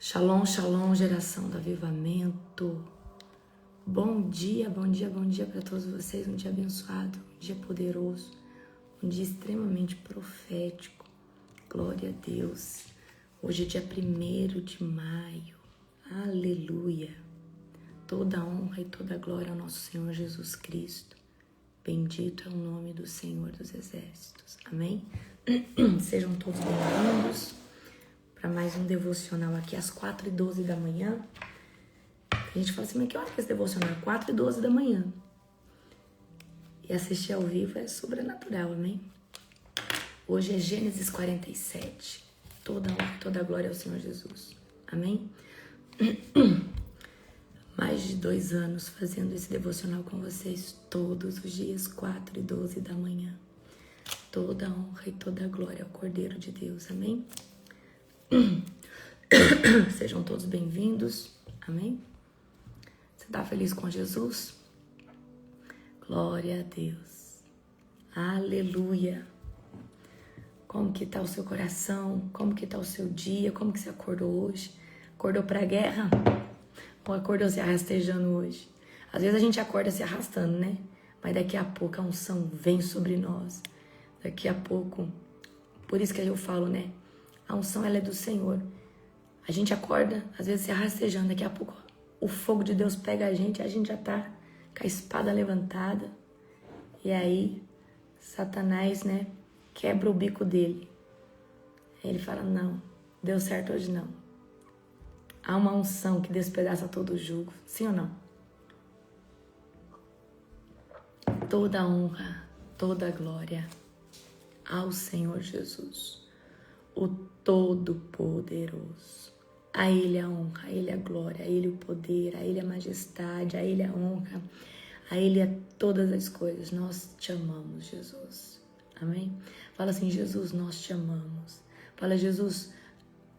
Shalom, shalom, geração do avivamento. Bom dia, bom dia, bom dia para todos vocês. Um dia abençoado, um dia poderoso, um dia extremamente profético. Glória a Deus. Hoje é dia 1º de maio. Aleluia. Toda honra e toda glória ao nosso Senhor Jesus Cristo. Bendito é o nome do Senhor dos Exércitos. Amém? Sejam todos bem-vindos para mais um devocional aqui às 4h12 da manhã. A gente fala assim, mas que hora que é esse devocional? 4h12 da manhã. E assistir ao vivo é sobrenatural, amém? Hoje é Gênesis 47. Toda honra, toda glória ao Senhor Jesus. Amém? Mais de 2 anos fazendo esse devocional com vocês todos os dias, 4h12 da manhã. Toda honra e toda glória ao Cordeiro de Deus, amém? Sejam todos bem-vindos, amém? Você está feliz com Jesus? Glória a Deus, aleluia. Como que está o seu coração? Como que está o seu dia? Como que você acordou hoje? Acordou para a guerra? Ou acordou se arrastejando hoje? Às vezes a gente acorda se arrastando, né? Mas daqui a pouco a unção vem sobre nós. Daqui a pouco, por isso que eu falo, né? A unção, ela é do Senhor. A gente acorda, às vezes se arrastejando. Daqui a pouco o fogo de Deus pega a gente já tá com a espada levantada. E aí, Satanás, né, quebra o bico dele. Aí ele fala, não, deu certo hoje não. Há uma unção que despedaça todo o jugo. Sim ou não? Toda honra, toda glória ao Senhor Jesus, o Todo-Poderoso. A Ele a honra, a Ele a glória, a Ele o poder, a Ele a majestade, a Ele a honra, a Ele a todas as coisas. Nós te amamos, Jesus. Amém? Fala assim, Jesus, nós te amamos. Fala, Jesus,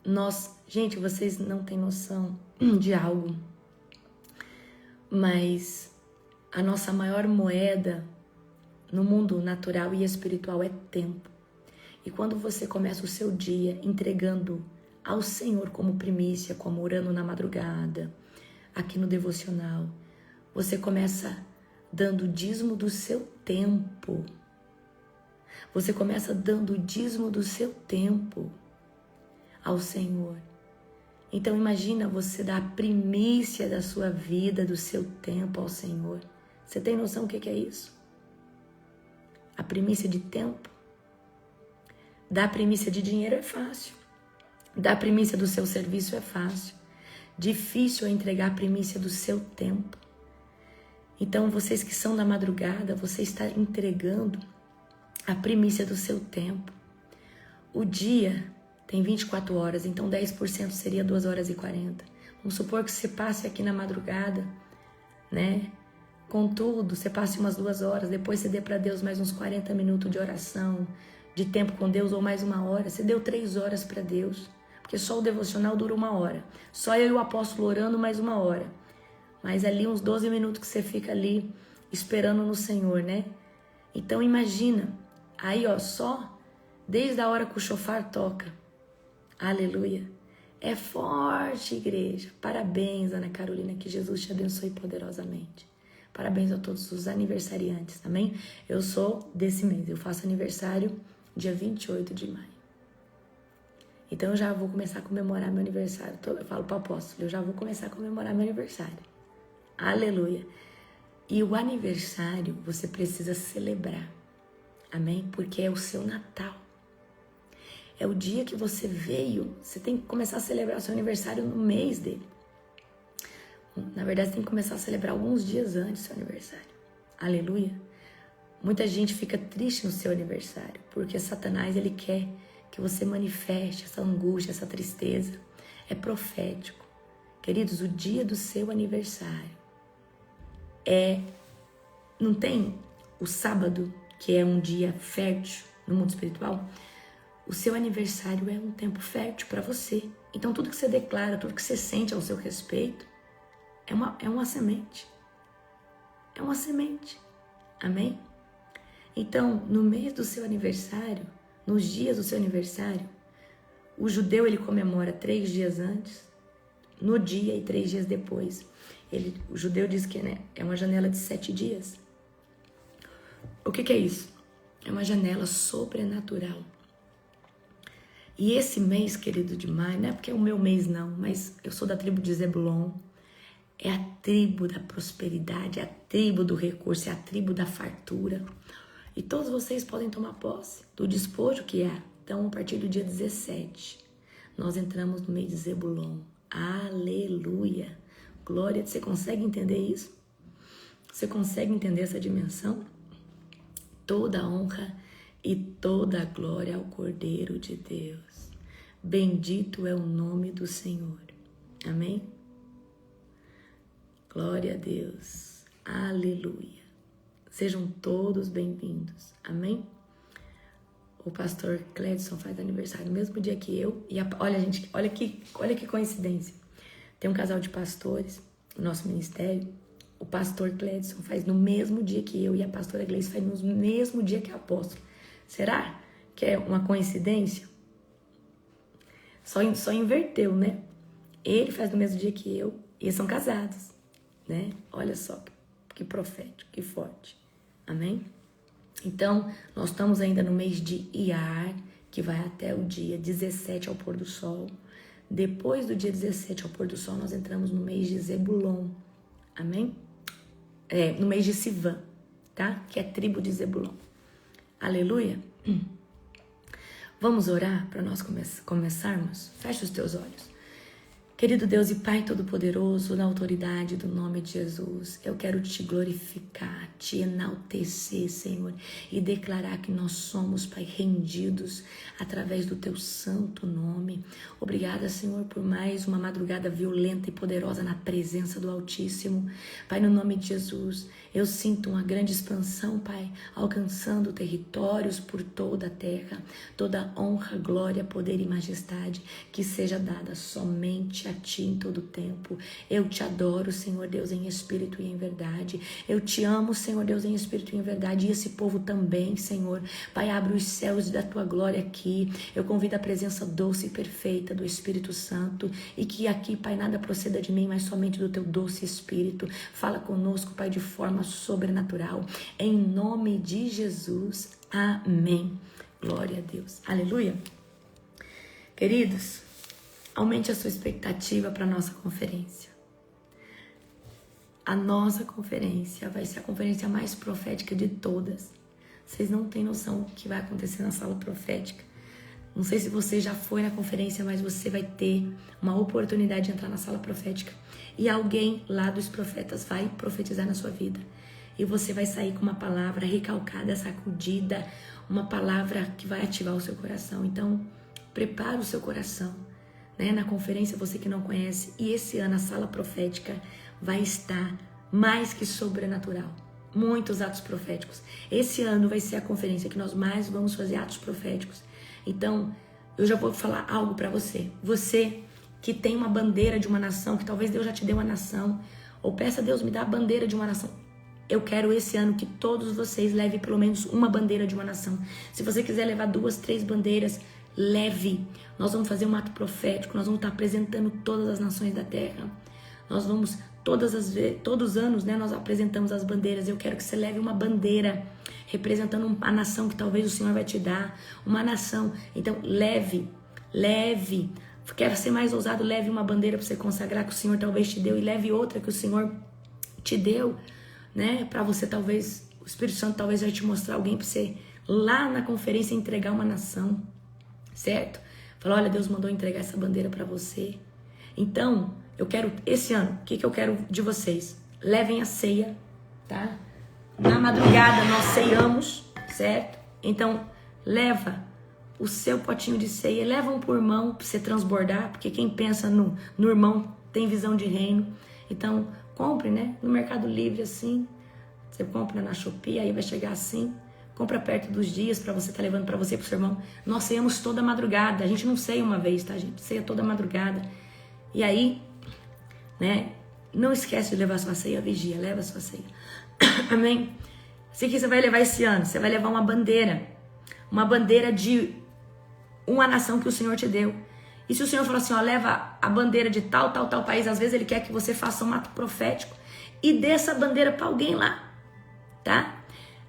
nós... Gente, vocês não têm noção de algo, mas a nossa maior moeda no mundo natural e espiritual é tempo. E quando você começa o seu dia entregando ao Senhor como primícia, como orando na madrugada, aqui no devocional, você começa dando o dízimo do seu tempo. Você começa dando o dízimo do seu tempo ao Senhor. Então imagina você dar a primícia da sua vida, do seu tempo ao Senhor. Você tem noção do que é isso? A primícia de tempo. Dar a primícia de dinheiro é fácil. Dar a primícia do seu serviço é fácil. Difícil é entregar a primícia do seu tempo. Então, vocês que são da madrugada, você está entregando a primícia do seu tempo. O dia tem 24 horas, então 10% seria 2h40. Vamos supor que você passe aqui na madrugada, né? Contudo, você passe umas 2 horas, depois você dê para Deus mais uns 40 minutos de oração, de tempo com Deus, ou mais 1 hora. Você deu 3 horas para Deus, porque só o devocional dura 1 hora. Só eu e o apóstolo orando mais 1 hora. Mas ali uns 12 minutos que você fica ali esperando no Senhor, né? Então imagina, aí ó, só desde a hora que o chofar toca. Aleluia. É forte, igreja. Parabéns, Ana Carolina, que Jesus te abençoe poderosamente. Parabéns a todos os aniversariantes, amém? Eu sou desse mês, eu faço aniversário dia 28 de maio. Então eu já vou começar a comemorar meu aniversário. Eu falo para o apóstolo, eu já vou começar a comemorar meu aniversário. Aleluia. E o aniversário você precisa celebrar, amém? Porque é o seu Natal. É o dia que você veio, você tem que começar a celebrar o seu aniversário no mês dele. Na verdade, você tem que começar a celebrar alguns dias antes do seu aniversário. Aleluia. Muita gente fica triste no seu aniversário, porque Satanás, ele quer que você manifeste essa angústia, essa tristeza. É profético. Queridos, o dia do seu aniversário não tem o sábado, que é um dia fértil no mundo espiritual? O seu aniversário é um tempo fértil para você. Então, tudo que você declara, tudo que você sente ao seu respeito, é uma semente. É uma semente. Amém? Então, no mês do seu aniversário, nos dias do seu aniversário, o judeu ele comemora 3 dias antes, no dia e 3 dias depois. O judeu diz que, né, é uma janela de 7 dias. O que é isso? É uma janela sobrenatural. E esse mês, querido, de maio, não é porque é o meu mês não, mas eu sou da tribo de Zebulon. É a tribo da prosperidade, é a tribo do recurso, é a tribo da fartura. E todos vocês podem tomar posse do despojo que é. Então, a partir do dia 17, nós entramos no mês de Zebulon. Aleluia! Glória! Você consegue entender isso? Você consegue entender essa dimensão? Toda a honra e toda a glória ao Cordeiro de Deus. Bendito é o nome do Senhor. Amém? Glória a Deus. Aleluia. Sejam todos bem-vindos. Amém? O pastor Cledson faz aniversário no mesmo dia que eu. E olha, gente, olha que coincidência. Tem um casal de pastores no nosso ministério. O pastor Cledson faz no mesmo dia que eu e a pastora Gleice faz no mesmo dia que a apóstola. Será que é uma coincidência? Só inverteu, né? Ele faz no mesmo dia que eu e eles são casados, né? Olha só que profético, que forte. Amém? Então, nós estamos ainda no mês de Iar, que vai até o dia 17 ao pôr do sol. Depois do dia 17 ao pôr do sol, nós entramos no mês de Zebulon. Amém? No mês de Sivan, tá? Que é tribo de Zebulon. Aleluia? Vamos orar para nós começarmos? Feche os teus olhos. Querido Deus e Pai Todo-Poderoso, na autoridade do nome de Jesus, eu quero te glorificar, te enaltecer, Senhor, e declarar que nós somos, Pai, rendidos através do teu santo nome. Obrigada, Senhor, por mais uma madrugada violenta e poderosa na presença do Altíssimo. Pai, no nome de Jesus, eu sinto uma grande expansão, Pai, alcançando territórios por toda a terra. Toda honra, glória, poder e majestade que seja dada somente a Ti em todo o tempo. Eu te adoro, Senhor Deus, em espírito e em verdade. Eu te amo, Senhor Deus, em espírito e em verdade. E esse povo também, Senhor. Pai, abre os céus da Tua glória aqui. Eu convido a presença doce e perfeita do Espírito Santo. E que aqui, Pai, nada proceda de mim, mas somente do Teu doce Espírito. Fala conosco, Pai, de forma sobrenatural. Em nome de Jesus. Amém. Glória a Deus. Aleluia. Queridos, aumente a sua expectativa para a nossa conferência. A nossa conferência vai ser a conferência mais profética de todas. Vocês não têm noção do que vai acontecer na sala profética. Não sei se você já foi na conferência, mas você vai ter uma oportunidade de entrar na sala profética. E alguém lá dos profetas vai profetizar na sua vida. E você vai sair com uma palavra recalcada, sacudida, uma palavra que vai ativar o seu coração. Então, prepara o seu coração, né? Na conferência, você que não conhece, e esse ano a sala profética vai estar mais que sobrenatural. Muitos atos proféticos. Esse ano vai ser a conferência que nós mais vamos fazer atos proféticos. Então, eu já vou falar algo para você. Você que tem uma bandeira de uma nação, que talvez Deus já te deu uma nação, ou peça a Deus, me dá a bandeira de uma nação. Eu quero esse ano que todos vocês levem pelo menos uma bandeira de uma nação. Se você quiser levar 2, 3 bandeiras, leve. Nós vamos fazer um ato profético, nós vamos estar apresentando todas as nações da terra. Nós vamos, todos os anos, né, nós apresentamos as bandeiras. Eu quero que você leve uma bandeira representando a nação que talvez o Senhor vai te dar. Uma nação. Então, leve. Quer ser mais ousado? Leve uma bandeira para você consagrar que o Senhor talvez te deu, e leve outra que o Senhor te deu, né? Para você, talvez, o Espírito Santo talvez vai te mostrar alguém para você lá na conferência entregar uma nação, certo? Falar, olha, Deus mandou entregar essa bandeira para você. Então, eu quero, esse ano, o que eu quero de vocês? Levem a ceia, tá? Na madrugada nós ceiamos, certo? Então, leva o seu potinho de ceia, leva um por mão para você transbordar, porque quem pensa no irmão tem visão de reino. Então, compre, né? No Mercado Livre, assim. Você compra na Shopee, aí vai chegar assim. Compra perto dos dias para você estar levando para você e pro seu irmão. Nós ceiamos toda madrugada. A gente não ceia uma vez, tá, gente? Ceia toda madrugada. E aí, né? Não esquece de levar sua ceia, vigia. Leva sua ceia. Amém? Assim que você vai levar esse ano, você vai levar uma bandeira. Uma bandeira de uma nação que o Senhor te deu. E se o Senhor falar assim, ó, leva a bandeira de tal país, às vezes Ele quer que você faça um ato profético e dê essa bandeira para alguém lá, tá?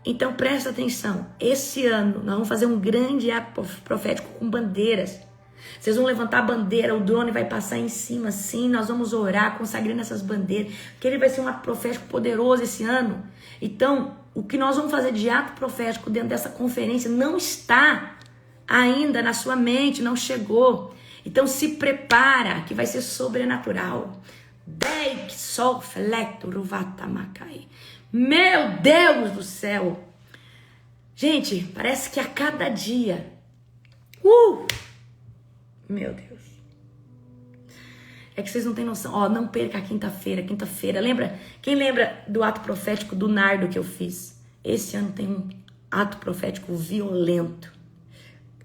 Então presta atenção, esse ano nós vamos fazer um grande ato profético com bandeiras. Vocês vão levantar a bandeira, o drone vai passar em cima assim, nós vamos orar, consagrando essas bandeiras, porque ele vai ser um ato profético poderoso esse ano. Então, o que nós vamos fazer de ato profético dentro dessa conferência não está ainda na sua mente, não chegou. Então se prepara, que vai ser sobrenatural. Meu Deus do céu! Gente, parece que a cada dia... Meu Deus. É que vocês não têm noção. Ó, não perca a quinta-feira. Lembra? Quem lembra do ato profético do nardo que eu fiz? Esse ano tem um ato profético violento.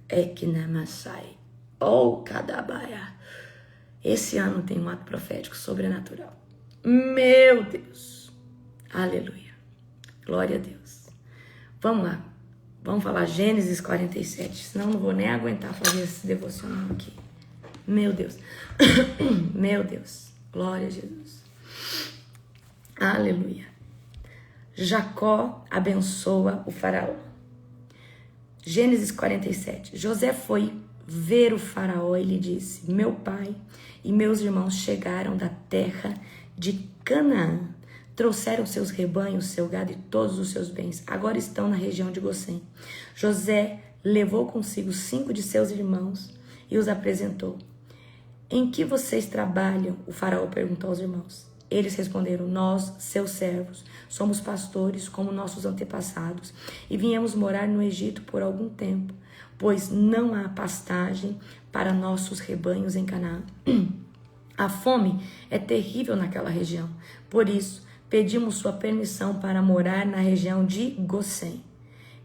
É que namassai. Oh, cadabaia. Esse ano tem um ato profético sobrenatural. Meu Deus. Aleluia. Glória a Deus. Vamos lá. Vamos falar Gênesis 47. Senão não vou nem aguentar fazer esse devocional aqui. Meu Deus. Meu Deus. Glória a Jesus. Aleluia. Jacó abençoa o faraó. Gênesis 47. José foi ver o faraó e lhe disse: meu pai e meus irmãos chegaram da terra de Canaã. Trouxeram seus rebanhos, seu gado e todos os seus bens. Agora estão na região de Gosém. José levou consigo 5 de seus irmãos e os apresentou. Em que vocês trabalham? O faraó perguntou aos irmãos. Eles responderam: nós, seus servos, somos pastores como nossos antepassados e viemos morar no Egito por algum tempo, pois não há pastagem para nossos rebanhos em Canaã. A fome é terrível naquela região. Por isso, pedimos sua permissão para morar na região de Gosém.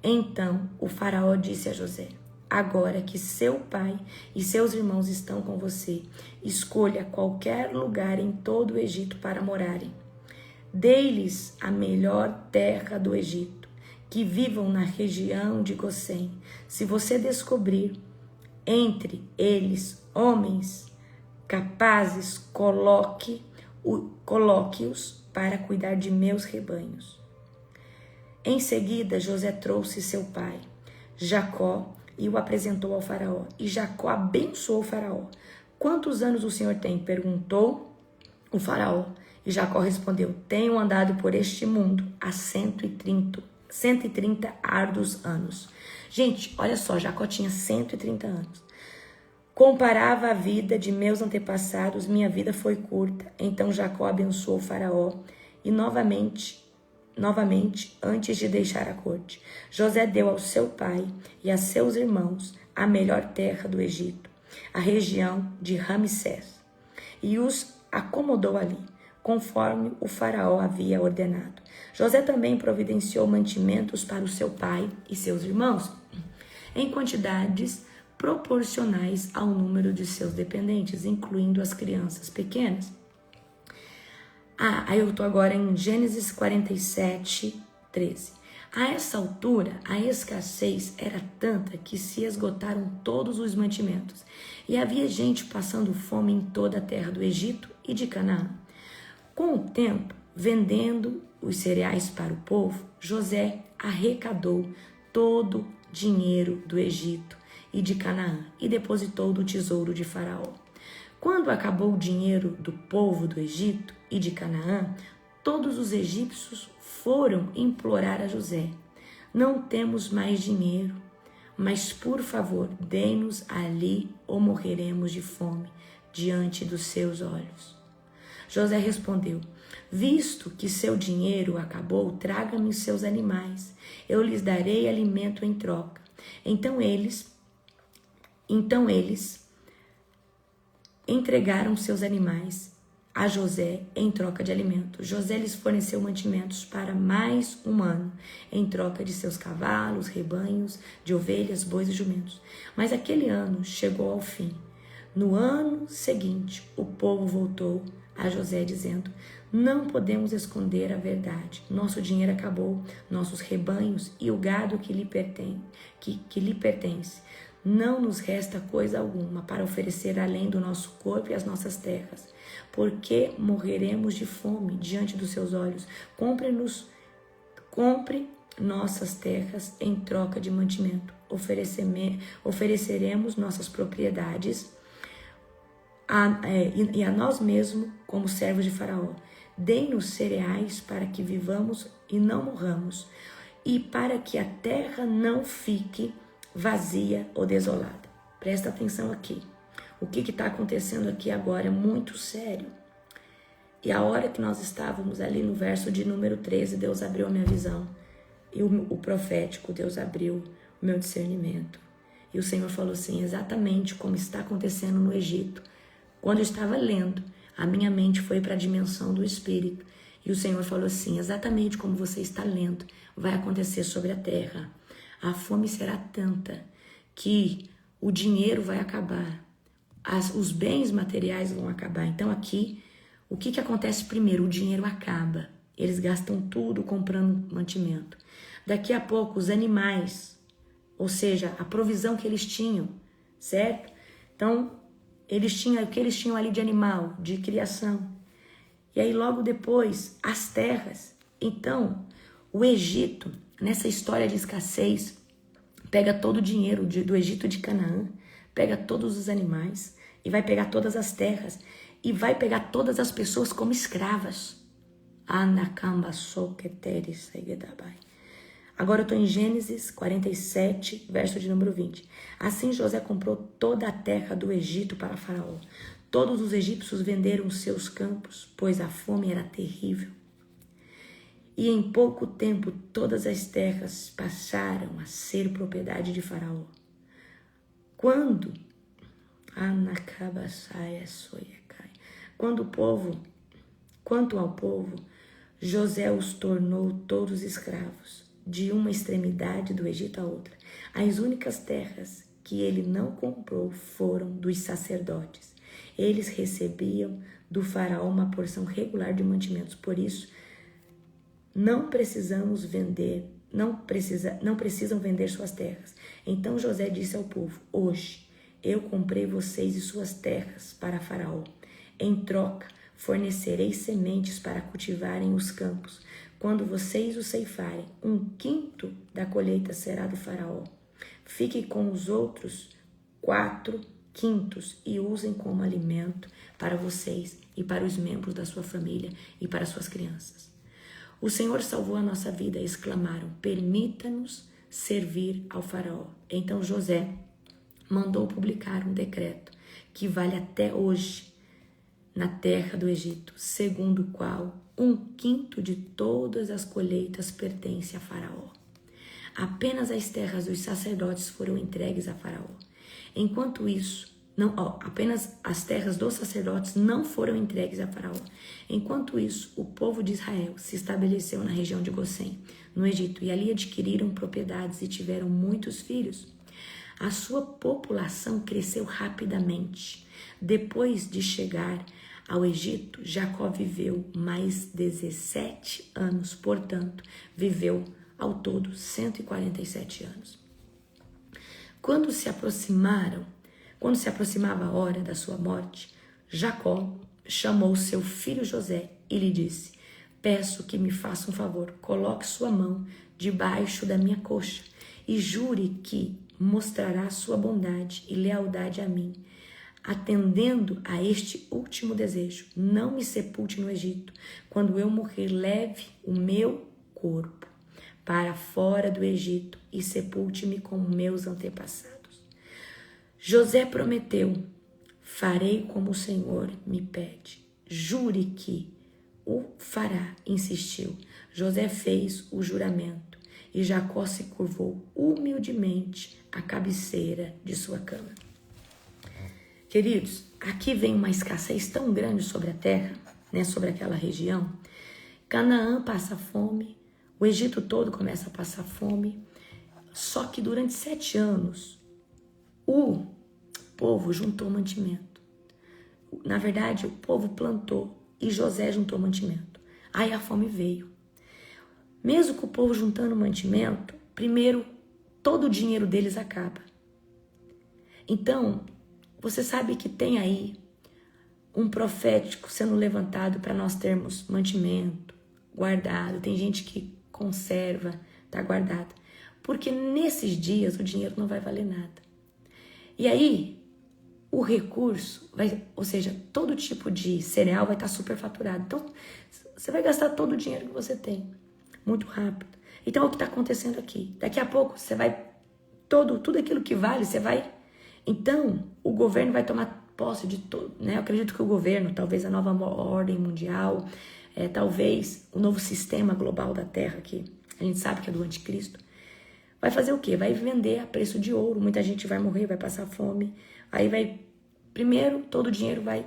Então o faraó disse a José: agora que seu pai e seus irmãos estão com você, escolha qualquer lugar em todo o Egito para morarem. Dê-lhes a melhor terra do Egito, que vivam na região de Gosém. Se você descobrir entre eles homens capazes, coloque-os para cuidar de meus rebanhos. Em seguida, José trouxe seu pai, Jacó, e o apresentou ao faraó. E Jacó abençoou o faraó. Quantos anos o senhor tem? Perguntou o faraó. E Jacó respondeu: tenho andado por este mundo há 130 árduos anos. Gente, olha só, Jacó tinha 130 anos. Comparava a vida de meus antepassados, minha vida foi curta. Então Jacó abençoou o faraó e novamente, antes de deixar a corte, José deu ao seu pai e a seus irmãos a melhor terra do Egito, a região de Ramsés, e os acomodou ali, conforme o faraó havia ordenado. José também providenciou mantimentos para o seu pai e seus irmãos, em quantidades proporcionais ao número de seus dependentes, incluindo as crianças pequenas. Aí eu estou agora em Gênesis 47, 13. A essa altura, a escassez era tanta que se esgotaram todos os mantimentos, e havia gente passando fome em toda a terra do Egito e de Canaã. Com o tempo, vendendo os cereais para o povo, José arrecadou todo o dinheiro do Egito e de Canaã e depositou no tesouro de Faraó. Quando acabou o dinheiro do povo do Egito e de Canaã, todos os egípcios foram implorar a José: não temos mais dinheiro, mas por favor, dê-nos ali ou morreremos de fome diante dos seus olhos. José respondeu: visto que seu dinheiro acabou, traga-me os seus animais, eu lhes darei alimento em troca. Então eles entregaram seus animais a José em troca de alimento. José lhes forneceu mantimentos para mais um ano, em troca de seus cavalos, rebanhos, de ovelhas, bois e jumentos. Mas aquele ano chegou ao fim. No ano seguinte, o povo voltou a José dizendo: não podemos esconder a verdade. Nosso dinheiro acabou, nossos rebanhos e o gado que lhe pertence. não nos resta coisa alguma para oferecer além do nosso corpo e as nossas terras, porque morreremos de fome diante dos seus olhos. Compre nossas terras em troca de mantimento. Ofereceremos nossas propriedades e a nós mesmos como servos de Faraó. Dê-nos cereais para que vivamos e não morramos, e para que a terra não fique vazia ou desolada. Presta atenção aqui. O que está acontecendo aqui agora é muito sério. E a hora que nós estávamos ali no verso de número 13, Deus abriu a minha visão. E o profético, Deus abriu o meu discernimento. E o Senhor falou assim, exatamente como está acontecendo no Egito. Quando eu estava lendo, a minha mente foi para a dimensão do Espírito. E o Senhor falou assim, exatamente como você está lendo, vai acontecer sobre a terra. A fome será tanta que o dinheiro vai acabar. Os bens materiais vão acabar. Então aqui, o que acontece primeiro? O dinheiro acaba. Eles gastam tudo comprando mantimento. Daqui a pouco os animais, ou seja, a provisão que eles tinham, certo? Então, o que eles tinham ali de animal, de criação. E aí logo depois, as terras. Então, o Egito, nessa história de escassez, pega todo o dinheiro do Egito de Canaã, pega todos os animais e vai pegar todas as terras e vai pegar todas as pessoas como escravas. Agora eu estou em Gênesis 47, verso de número 20. Assim José comprou toda a terra do Egito para Faraó. Todos os egípcios venderam seus campos, pois a fome era terrível. E em pouco tempo todas as terras passaram a ser propriedade de Faraó. Quanto ao povo, José os tornou todos escravos, de uma extremidade do Egito à outra. As únicas terras que ele não comprou foram dos sacerdotes. Eles recebiam do faraó uma porção regular de mantimentos. Por isso, não precisam vender suas terras. Então José disse ao povo, hoje eu comprei vocês e suas terras para Faraó. Em troca, fornecerei sementes para cultivarem os campos. Quando vocês o ceifarem, 1/5 da colheita será do Faraó. Fiquem com os outros 4/5 e usem como alimento para vocês e para os membros da sua família e para suas crianças. O Senhor salvou a nossa vida, exclamaram, permita-nos servir ao Faraó. Então José mandou publicar um decreto que vale até hoje na terra do Egito, segundo o qual 1/5 de todas as colheitas pertence a Faraó. Apenas as terras dos sacerdotes foram entregues a Faraó. Enquanto isso, apenas as terras dos sacerdotes não foram entregues a Faraó. Enquanto isso, o povo de Israel se estabeleceu na região de Gossém, no Egito, e ali adquiriram propriedades e tiveram muitos filhos. A sua população cresceu rapidamente. Depois de chegar ao Egito, Jacó viveu mais 17 anos, portanto, viveu ao todo 147 anos. Quando se aproximava a hora da sua morte, Jacó chamou seu filho José e lhe disse, peço que me faça um favor, coloque sua mão debaixo da minha coxa e jure que mostrará sua bondade e lealdade a mim, atendendo a este último desejo. Não me sepulte no Egito. Quando eu morrer, leve o meu corpo para fora do Egito e sepulte-me com meus antepassados. José prometeu, farei como o Senhor me pede. Jure que o fará, insistiu. José fez o juramento e Jacó se curvou humildemente à cabeceira de sua cama. Queridos, aqui vem uma escassez tão grande sobre a terra, sobre aquela região. Canaã passa fome, o Egito todo começa a passar fome. Só que durante 7 anos, o povo juntou mantimento. Na verdade, o povo plantou e José juntou mantimento. Aí a fome veio. Mesmo com o povo juntando mantimento, primeiro, todo o dinheiro deles acaba. Então, você sabe que tem aí um profético sendo levantado para nós termos mantimento, guardado. Tem gente que conserva, tá guardado. Porque nesses dias o dinheiro não vai valer nada. E aí, o recurso, ou seja, todo tipo de cereal vai estar superfaturado. Então, você vai gastar todo o dinheiro que você tem, muito rápido. Então, é o que está acontecendo aqui. Daqui a pouco, você vai, tudo aquilo que vale, você vai... Então, o governo vai tomar posse de tudo, né? Eu acredito que o governo, talvez a nova ordem mundial, talvez o novo sistema global da Terra, que a gente sabe que é do anticristo, vai fazer o quê? Vai vender a preço de ouro. Muita gente vai morrer, vai passar fome. Aí vai, primeiro, todo o dinheiro vai...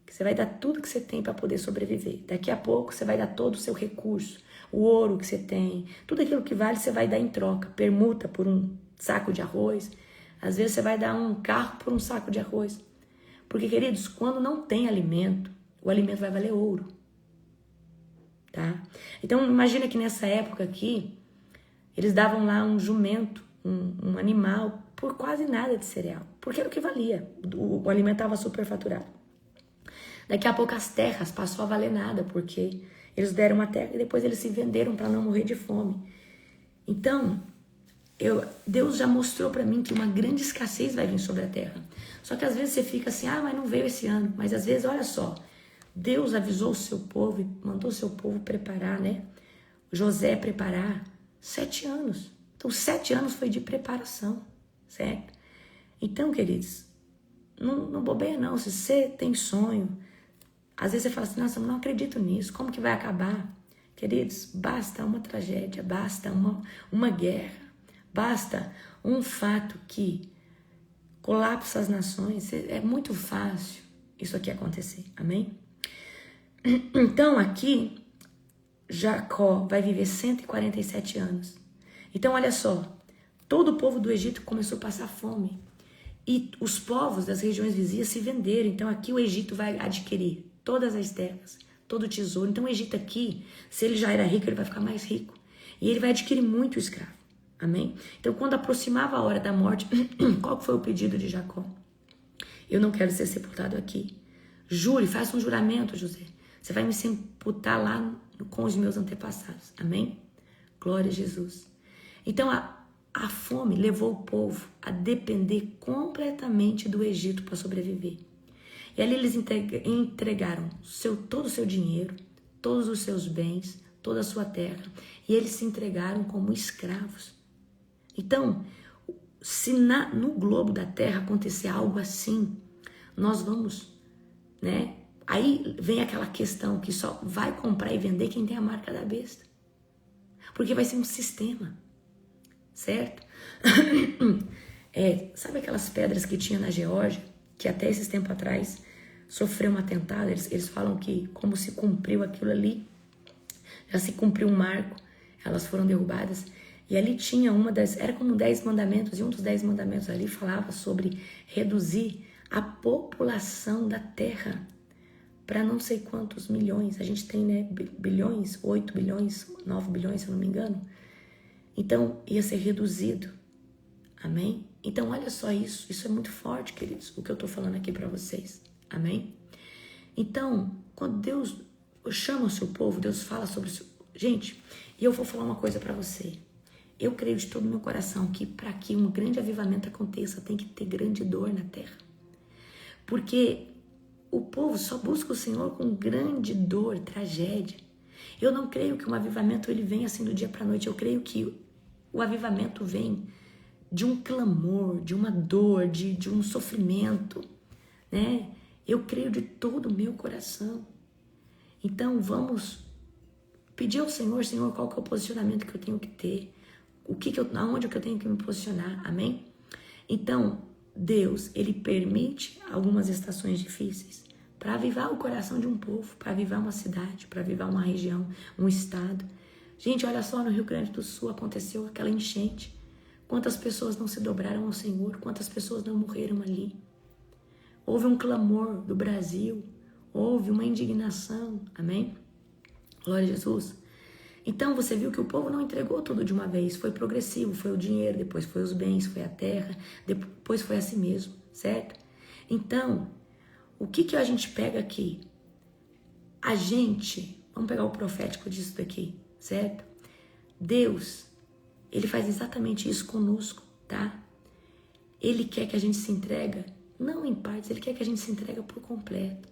Você vai dar tudo que você tem para poder sobreviver. Daqui a pouco, você vai dar todo o seu recurso. O ouro que você tem, tudo aquilo que vale, você vai dar em troca. Permuta por um saco de arroz. Às vezes, você vai dar um carro por um saco de arroz. Porque, queridos, quando não tem alimento, o alimento vai valer ouro. Tá? Então, imagina que nessa época aqui, eles davam lá um jumento, um animal, por quase nada de cereal. Porque era o que valia. O alimento estava superfaturado. Daqui a pouco as terras passou a valer nada, porque eles deram uma terra e depois eles se venderam para não morrer de fome. Então, Deus já mostrou para mim que uma grande escassez vai vir sobre a terra. Só que às vezes você fica assim, mas não veio esse ano. Mas às vezes, olha só, Deus avisou o seu povo e mandou o seu povo preparar, né? José preparar 7 anos. Então, 7 anos foi de preparação, certo? Então, queridos, não bobeia não. Se você tem sonho, às vezes você fala assim, nossa, eu não acredito nisso, como que vai acabar? Queridos, basta uma tragédia, basta uma guerra, basta um fato que colapsa as nações. É muito fácil isso aqui acontecer, amém? Então aqui, Jacó vai viver 147 anos. Então olha só, todo o povo do Egito começou a passar fome. E os povos das regiões vizinhas se venderam. Então aqui o Egito vai adquirir todas as terras, todo o tesouro. Então o Egito aqui, se ele já era rico, ele vai ficar mais rico. E ele vai adquirir muito escravo. Amém? Então quando aproximava a hora da morte, qual foi o pedido de Jacó? Eu não quero ser sepultado aqui. Jure, faça um juramento, José. Você vai me sepultar lá com os meus antepassados. Amém? Glória a Jesus. Então a fome levou o povo a depender completamente do Egito para sobreviver. E ali eles entregaram todo o seu dinheiro, todos os seus bens, toda a sua terra. E eles se entregaram como escravos. Então, se no globo da terra acontecer algo assim, nós vamos, né? Aí vem aquela questão que só vai comprar e vender quem tem a marca da besta. Porque vai ser um sistema, certo? Sabe aquelas pedras que tinha na Geórgia, que até esses tempos atrás sofreu um atentado? Eles falam que como se cumpriu aquilo ali, já se cumpriu um marco, elas foram derrubadas. E ali tinha era como 10 mandamentos, e um dos 10 mandamentos ali falava sobre reduzir a população da terra para não sei quantos milhões. A gente tem, né, bilhões, 8 bilhões, 9 bilhões, se eu não me engano. Então, ia ser reduzido. Amém? Então, olha só isso. Isso é muito forte, queridos, o que eu tô falando aqui para vocês. Amém? Então, quando Deus chama o seu povo, Deus fala sobre o seu... Gente, e eu vou falar uma coisa para você. Eu creio de todo o meu coração que para que um grande avivamento aconteça, tem que ter grande dor na terra. Porque o povo só busca o Senhor com grande dor, tragédia. Eu não creio que um avivamento ele venha assim do dia para a noite. Eu creio que o avivamento vem de um clamor, de uma dor, de um sofrimento, né? Eu creio de todo o meu coração. Então vamos pedir ao Senhor, Senhor, qual que é o posicionamento que eu tenho que ter? Aonde que eu tenho que me posicionar? Amém? Então, Deus, ele permite algumas estações difíceis para avivar o coração de um povo, para avivar uma cidade, para avivar uma região, um estado. Gente, olha só, no Rio Grande do Sul aconteceu aquela enchente. Quantas pessoas não se dobraram ao Senhor? Quantas pessoas não morreram ali? Houve um clamor do Brasil, houve uma indignação. Amém? Glória a Jesus. Então você viu que o povo não entregou tudo de uma vez, foi progressivo, foi o dinheiro, depois foi os bens, foi a terra, depois foi a si mesmo, certo? Então, o que a gente pega aqui? Vamos pegar o profético disso daqui, certo? Deus, Ele faz exatamente isso conosco, tá? Ele quer que a gente se entrega, não em partes, Ele quer que a gente se entrega por completo.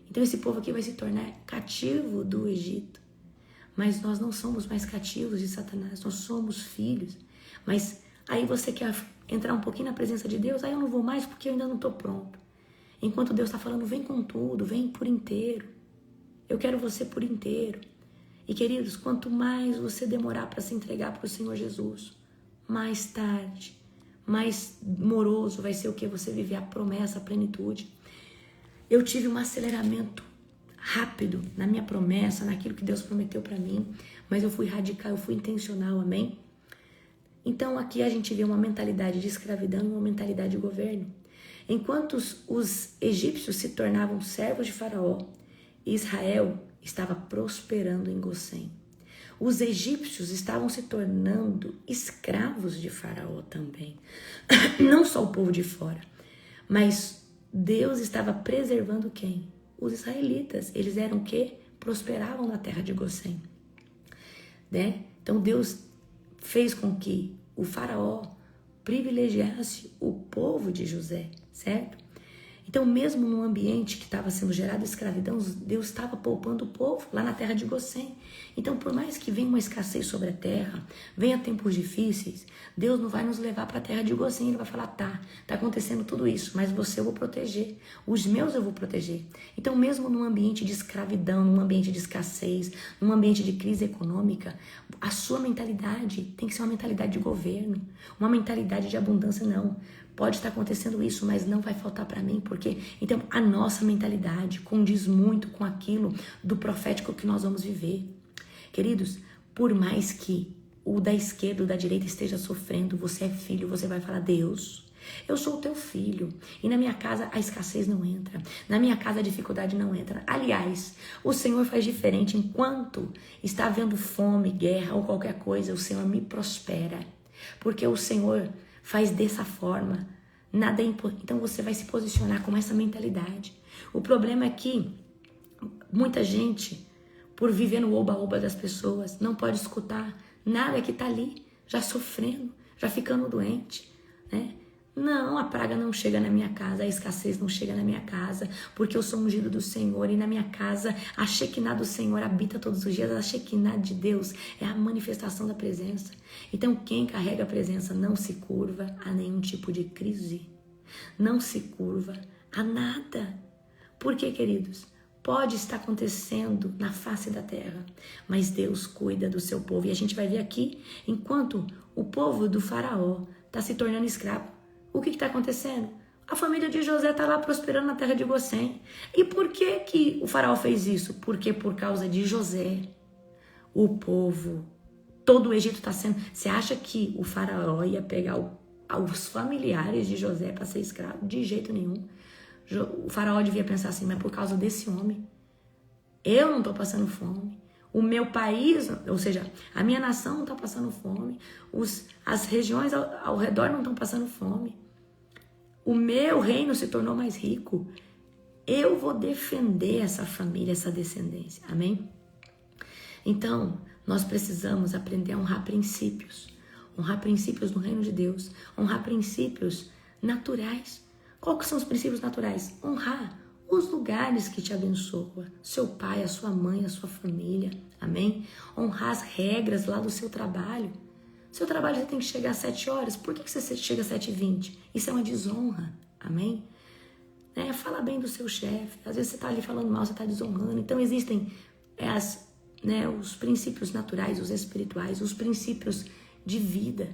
Então esse povo aqui vai se tornar cativo do Egito. Mas nós não somos mais cativos de Satanás, nós somos filhos. Mas aí você quer entrar um pouquinho na presença de Deus, aí eu não vou mais porque eu ainda não estou pronto. Enquanto Deus está falando, vem com tudo, vem por inteiro. Eu quero você por inteiro. E queridos, quanto mais você demorar para se entregar para o Senhor Jesus, mais tarde, mais moroso vai ser o que você viver a promessa, a plenitude. Eu tive um aceleramento rápido na minha promessa, naquilo que Deus prometeu para mim, mas eu fui radical, eu fui intencional, amém? Então aqui a gente vê uma mentalidade de escravidão e uma mentalidade de governo. Enquanto os egípcios se tornavam servos de Faraó, Israel estava prosperando em Gosém. Os egípcios estavam se tornando escravos de Faraó também. Não só o povo de fora, mas Deus estava preservando quem? Os israelitas. Eles eram o quê? Prosperavam na terra de Gosém. Né? Então Deus fez com que o Faraó privilegiasse o povo de José, certo? Então, mesmo num ambiente que estava sendo gerado escravidão, Deus estava poupando o povo lá na terra de Gosém. Então, por mais que venha uma escassez sobre a terra, venha tempos difíceis, Deus não vai nos levar para a terra de Gosém. Ele vai falar, tá acontecendo tudo isso, mas você eu vou proteger, os meus eu vou proteger. Então, mesmo num ambiente de escravidão, num ambiente de escassez, num ambiente de crise econômica, a sua mentalidade tem que ser uma mentalidade de governo, uma mentalidade de abundância, não. Pode estar acontecendo isso, mas não vai faltar para mim, porque então a nossa mentalidade condiz muito com aquilo do profético que nós vamos viver. Queridos, por mais que o da esquerda ou da direita esteja sofrendo, você é filho, você vai falar, Deus, eu sou o teu filho, e na minha casa a escassez não entra, na minha casa a dificuldade não entra. Aliás, o Senhor faz diferente. Enquanto está havendo fome, guerra ou qualquer coisa, o Senhor me prospera, porque o Senhor faz dessa forma, nada é importante. Então você vai se posicionar com essa mentalidade. O problema é que muita gente, por viver no oba-oba das pessoas, não pode escutar nada que está ali, já sofrendo, já ficando doente, né? Não, a praga não chega na minha casa, a escassez não chega na minha casa, porque eu sou ungido do Senhor e na minha casa a Shekinah do Senhor habita todos os dias. A Shekinah de Deus é a manifestação da presença. Então quem carrega a presença não se curva a nenhum tipo de crise, não se curva a nada. Por quê, queridos? Pode estar acontecendo na face da terra, mas Deus cuida do seu povo. E a gente vai ver aqui, enquanto o povo do faraó está se tornando escravo, o que está acontecendo? A família de José está lá prosperando na terra de Gosém. E por que o faraó fez isso? Porque por causa de José, o povo, todo o Egito está sendo... Você acha que o faraó ia pegar os familiares de José para ser escravo? De jeito nenhum. O faraó devia pensar assim, mas por causa desse homem, eu não estou passando fome. O meu país, ou seja, a minha nação não está passando fome. As regiões ao redor não estão passando fome. O meu reino se tornou mais rico. Eu vou defender essa família, essa descendência. Amém? Então, nós precisamos aprender a honrar princípios. Honrar princípios no reino de Deus. Honrar princípios naturais. Quais são os princípios naturais? Honrar os lugares que te abençoam, seu pai, a sua mãe, a sua família, amém? Honrar as regras lá do seu trabalho. Seu trabalho você tem que chegar às 7 horas, por que você chega às 7h20? Isso é uma desonra, amém? Fala bem do seu chefe, às vezes você está ali falando mal, você está desonrando. Então existem os princípios naturais, os espirituais, os princípios de vida.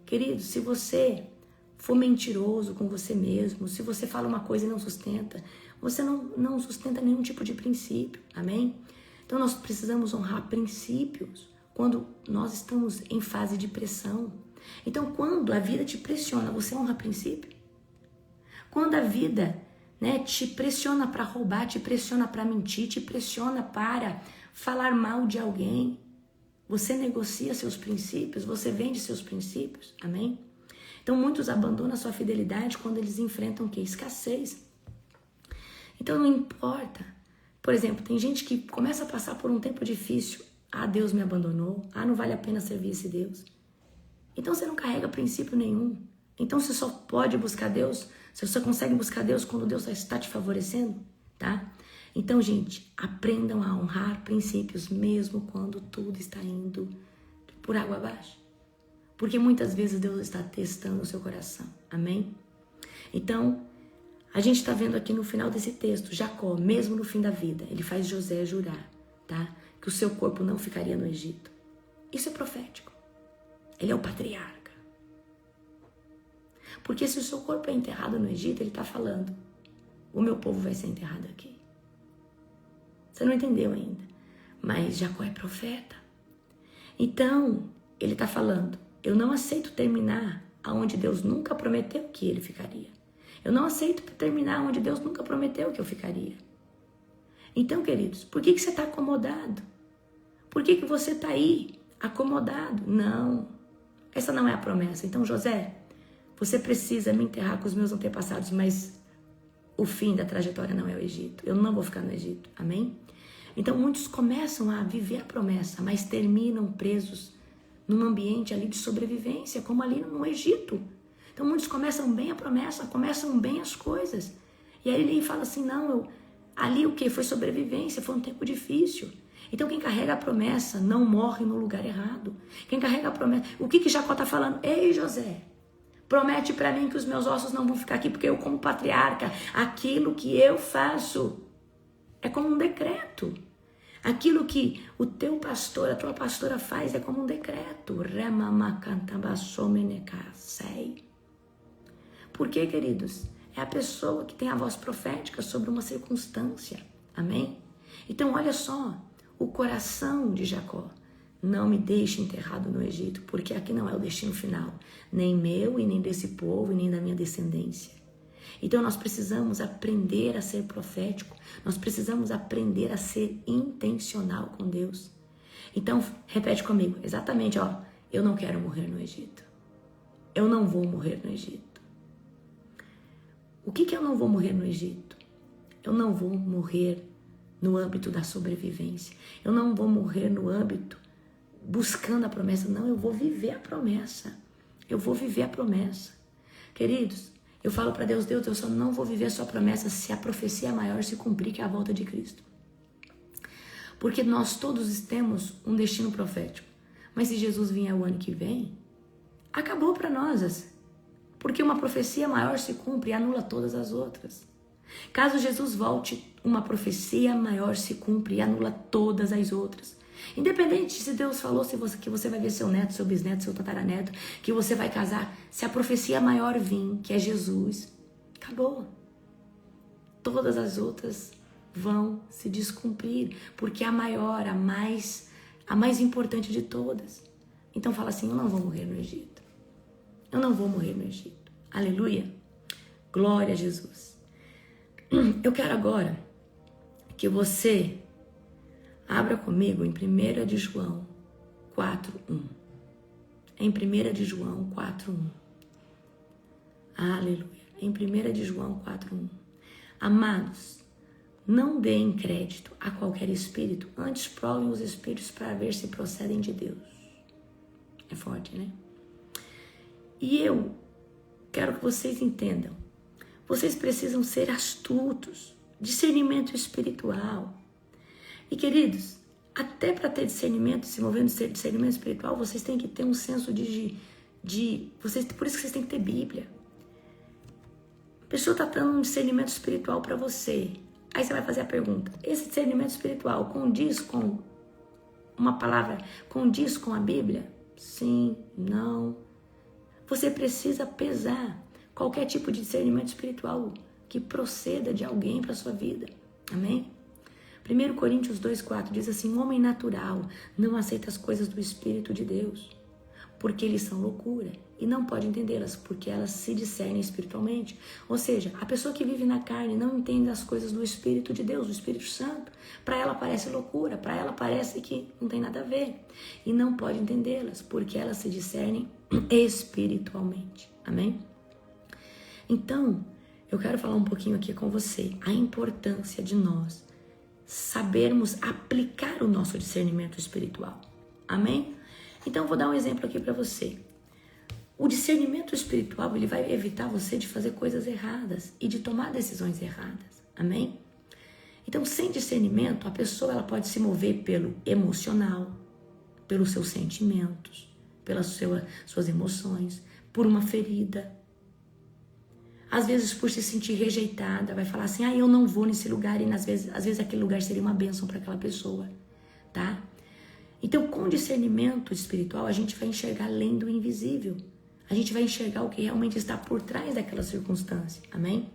Querido, se você for mentiroso com você mesmo, se você fala uma coisa e não sustenta, você não sustenta nenhum tipo de princípio, amém? Então nós precisamos honrar princípios quando nós estamos em fase de pressão. Então quando a vida te pressiona, você honra princípio? Quando a vida te pressiona para roubar, te pressiona para mentir, te pressiona para falar mal de alguém, Você negocia seus princípios, você vende seus princípios, amém? Então muitos abandonam a sua fidelidade quando eles enfrentam o quê? Escassez. Então não importa. Por exemplo, tem gente que começa a passar por um tempo difícil. Ah, Deus me abandonou. Ah, não vale a pena servir esse Deus. Então você não carrega princípio nenhum. Então você só pode buscar Deus, você só consegue buscar Deus quando Deus está te favorecendo, tá? Então, gente, aprendam a honrar princípios mesmo quando tudo está indo por água abaixo. Porque muitas vezes Deus está testando o seu coração, amém? Então, a gente está vendo aqui no final desse texto, Jacó, mesmo no fim da vida, ele faz José jurar, tá? Que o seu corpo não ficaria no Egito. Isso é profético. Ele é o patriarca. Porque se o seu corpo é enterrado no Egito, ele está falando, o meu povo vai ser enterrado aqui. Você não entendeu ainda, mas Jacó é profeta. Então, ele está falando, eu não aceito terminar aonde Deus nunca prometeu que ele ficaria. Eu não aceito terminar onde Deus nunca prometeu que eu ficaria. Então, queridos, por que você está acomodado? Por que você está aí acomodado? Não, essa não é a promessa. Então, José, você precisa me enterrar com os meus antepassados, mas o fim da trajetória não é o Egito. Eu não vou ficar no Egito, amém? Então, muitos começam a viver a promessa, mas terminam presos num ambiente ali de sobrevivência, como ali no Egito. Então, muitos começam bem a promessa, começam bem as coisas. E aí ele fala assim, não, ali o que? Foi sobrevivência, foi um tempo difícil. Então, quem carrega a promessa não morre no lugar errado. Quem carrega a promessa... O que Jacó está falando? Ei, José, promete para mim que os meus ossos não vão ficar aqui, porque eu, como patriarca, aquilo que eu faço é como um decreto. Aquilo que o teu pastor, a tua pastora faz é como um decreto. Por quê, queridos? É a pessoa que tem a voz profética sobre uma circunstância. Amém? Então, olha só, o coração de Jacó. Não me deixe enterrado no Egito, porque aqui não é o destino final, nem meu e nem desse povo e nem da minha descendência. Então nós precisamos aprender a ser profético, nós precisamos aprender a ser intencional com Deus. Então repete comigo, exatamente, ó, eu não quero morrer no Egito. Eu não vou morrer no Egito. O que eu não vou morrer no Egito? Eu não vou morrer no âmbito da sobrevivência. Eu não vou morrer no âmbito buscando a promessa. Não, eu vou viver a promessa. Eu vou viver a promessa. Queridos, eu falo para Deus, eu só não vou viver a sua promessa se a profecia maior se cumprir, que é a volta de Cristo. Porque nós todos temos um destino profético. Mas se Jesus vier o ano que vem, acabou para nós. Porque uma profecia maior se cumpre e anula todas as outras. Caso Jesus volte, uma profecia maior se cumpre e anula todas as outras. Independente se Deus falou que você vai ver seu neto, seu bisneto, seu tataraneto, que você vai casar, se a profecia maior vir, que é Jesus, acabou. Todas as outras vão se descumprir, porque a maior, a mais importante de todas. Então fala assim, eu não vou morrer no Egito. Eu não vou morrer no Egito. Aleluia. Glória a Jesus. Eu quero agora que você abra comigo em 1 de João 4:1. Em 1 de João 4:1. Aleluia. Em 1 de João 4:1. Amados, não deem crédito a qualquer espírito, antes provem os espíritos para ver se procedem de Deus. É forte, né? E eu quero que vocês entendam. Vocês precisam ser astutos, discernimento espiritual. E queridos, até para ter discernimento, se movendo discernimento espiritual, vocês têm que ter um senso por isso que vocês têm que ter Bíblia. A pessoa está dando um discernimento espiritual para você. Aí você vai fazer a pergunta, esse discernimento espiritual condiz com uma palavra, condiz com a Bíblia? Sim, não. Você precisa pesar qualquer tipo de discernimento espiritual que proceda de alguém para a sua vida. Amém? 1 Coríntios 2,4 diz assim, um homem natural não aceita as coisas do Espírito de Deus, porque eles são loucura. E não pode entendê-las, porque elas se discernem espiritualmente. Ou seja, a pessoa que vive na carne não entende as coisas do Espírito de Deus, do Espírito Santo. Para ela parece loucura, para ela parece que não tem nada a ver. E não pode entendê-las, porque elas se discernem espiritualmente. Amém? Então, eu quero falar um pouquinho aqui com você a importância de nós sabermos aplicar o nosso discernimento espiritual. Amém? Então, eu vou dar um exemplo aqui para você. O discernimento espiritual, ele vai evitar você de fazer coisas erradas e de tomar decisões erradas. Amém? Então, sem discernimento, a pessoa ela pode se mover pelo emocional, pelos seus sentimentos, pelas suas emoções, por uma ferida. Às vezes, por se sentir rejeitada, vai falar assim, eu não vou nesse lugar, e às vezes aquele lugar seria uma bênção para aquela pessoa, tá? Então, com discernimento espiritual, a gente vai enxergar além do invisível. A gente vai enxergar o que realmente está por trás daquela circunstância, amém?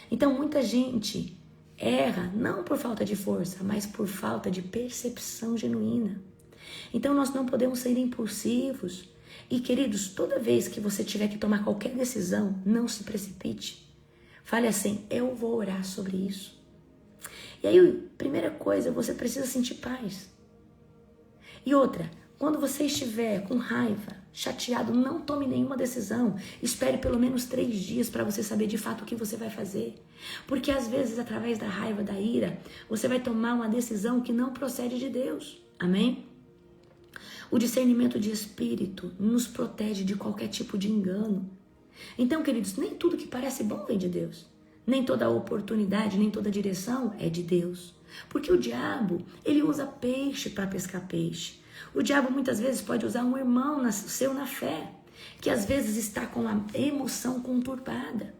Então, muita gente erra, não por falta de força, mas por falta de percepção genuína. Então, nós não podemos ser impulsivos. E, queridos, toda vez que você tiver que tomar qualquer decisão, não se precipite. Fale assim, eu vou orar sobre isso. E aí, primeira coisa, você precisa sentir paz. E outra, quando você estiver com raiva, chateado, não tome nenhuma decisão. Espere pelo menos 3 dias para você saber de fato o que você vai fazer. Porque às vezes, através da raiva, da ira, você vai tomar uma decisão que não procede de Deus. Amém? O discernimento de espírito nos protege de qualquer tipo de engano. Então, queridos, nem tudo que parece bom vem de Deus. Nem toda oportunidade, nem toda direção é de Deus. Porque o diabo, ele usa peixe para pescar peixe. O diabo muitas vezes pode usar um irmão seu na fé, que às vezes está com a emoção conturbada.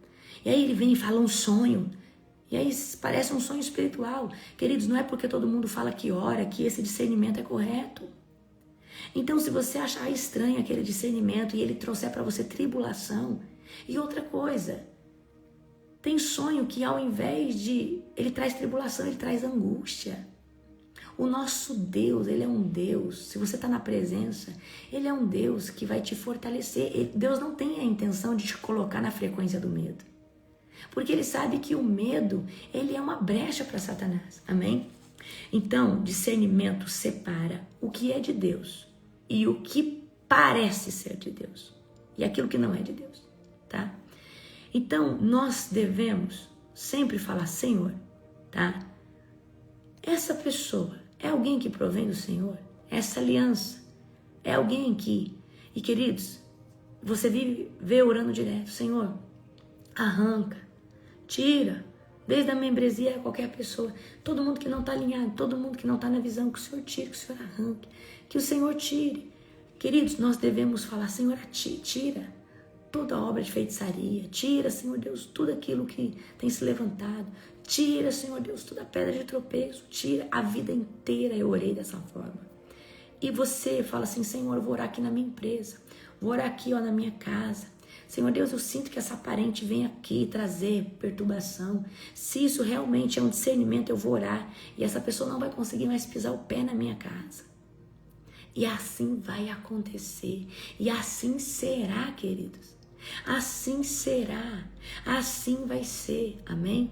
E aí ele vem e fala um sonho. E aí parece um sonho espiritual. Queridos, não é porque todo mundo fala que ora, que esse discernimento é correto. Então, se você achar estranho aquele discernimento e ele trouxer para você tribulação, e outra coisa, tem sonho que ao invés de ele traz tribulação, ele traz angústia. O nosso Deus, ele é um Deus, se você está na presença, ele é um Deus que vai te fortalecer. Deus não tem a intenção de te colocar na frequência do medo. Porque ele sabe que o medo, ele é uma brecha para Satanás. Amém? Então, discernimento separa o que é de Deus e o que parece ser de Deus. E aquilo que não é de Deus, tá? Então, nós devemos sempre falar, Senhor, tá? Essa pessoa é alguém que provém do Senhor? Essa aliança é alguém que... E, queridos, você vê orando direto, Senhor, arranca, tira, desde a membresia a qualquer pessoa, todo mundo que não está alinhado, todo mundo que não está na visão, que o Senhor tire, que o Senhor arranque, que o Senhor tire. Queridos, nós devemos falar, Senhor, tira toda obra de feitiçaria, tira, Senhor Deus, tudo aquilo que tem se levantado, tira, Senhor Deus, toda pedra de tropeço, tira. A vida inteira eu orei dessa forma. E você fala assim, Senhor, eu vou orar aqui na minha empresa, vou orar aqui na minha casa. Senhor Deus, eu sinto que essa parente vem aqui trazer perturbação. Se isso realmente é um discernimento, eu vou orar. E essa pessoa não vai conseguir mais pisar o pé na minha casa. E assim vai acontecer. E assim será, queridos. Assim será. Assim vai ser. Amém?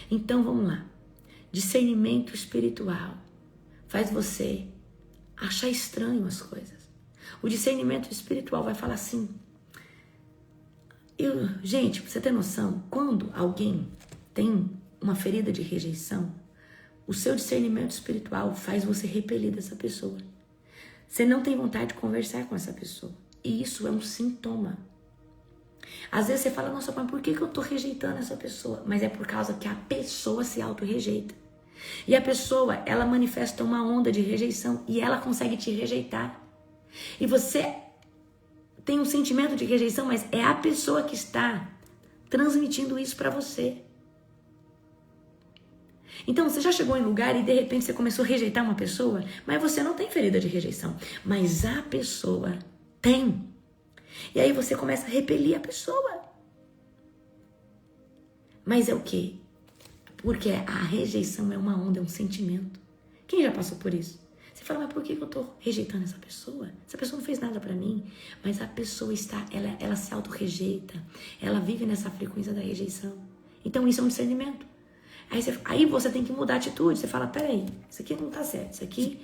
Então vamos lá. Discernimento espiritual faz você achar estranho as coisas. O discernimento espiritual vai falar assim... Gente, pra você ter noção, quando alguém tem uma ferida de rejeição, o seu discernimento espiritual faz você repelir dessa pessoa. Você não tem vontade de conversar com essa pessoa. E isso é um sintoma. Às vezes você fala, nossa, pai, por que eu tô rejeitando essa pessoa? Mas é por causa que a pessoa se auto-rejeita. E a pessoa, ela manifesta uma onda de rejeição e ela consegue te rejeitar. E você... tem um sentimento de rejeição, mas é a pessoa que está transmitindo isso para você. Então, você já chegou em lugar e de repente você começou a rejeitar uma pessoa, mas você não tem ferida de rejeição, mas a pessoa tem. E aí você começa a repelir a pessoa. Mas é o quê? Porque a rejeição é uma onda, é um sentimento. Quem já passou por isso? Você fala, mas por que eu estou rejeitando essa pessoa? Essa pessoa não fez nada para mim. Mas a pessoa ela se auto-rejeita. Ela vive nessa frequência da rejeição. Então isso é um discernimento. Aí você tem que mudar a atitude. Você fala, peraí, isso aqui não tá certo. Isso aqui,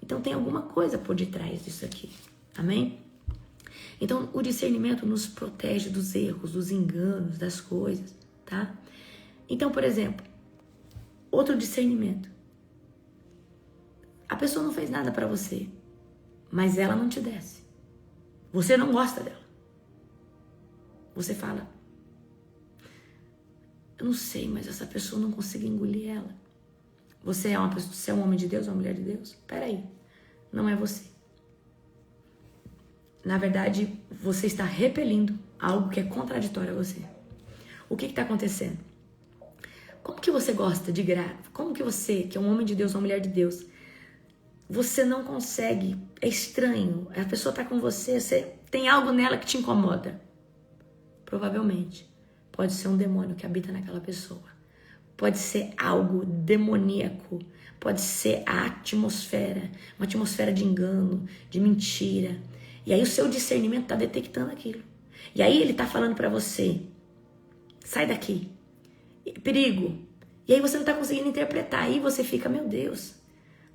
então tem alguma coisa por detrás disso aqui. Amém? Então o discernimento nos protege dos erros, dos enganos, das coisas, tá? Então, por exemplo, outro discernimento. A pessoa não fez nada pra você, mas ela não te desce. Você não gosta dela. Você fala, eu não sei, mas essa pessoa não consigo engolir ela. Você é um homem de Deus, uma mulher de Deus? Peraí, não é você. Na verdade, você está repelindo algo que é contraditório a você. O que está acontecendo? Como que você gosta de graça? Como que você, que é um homem de Deus, uma mulher de Deus, você não consegue, é estranho, a pessoa está com você, tem algo nela que te incomoda. Provavelmente, pode ser um demônio que habita naquela pessoa. Pode ser algo demoníaco, pode ser a atmosfera, uma atmosfera de engano, de mentira. E aí o seu discernimento está detectando aquilo. E aí ele está falando para você, sai daqui, perigo. E aí você não está conseguindo interpretar, aí você fica, meu Deus,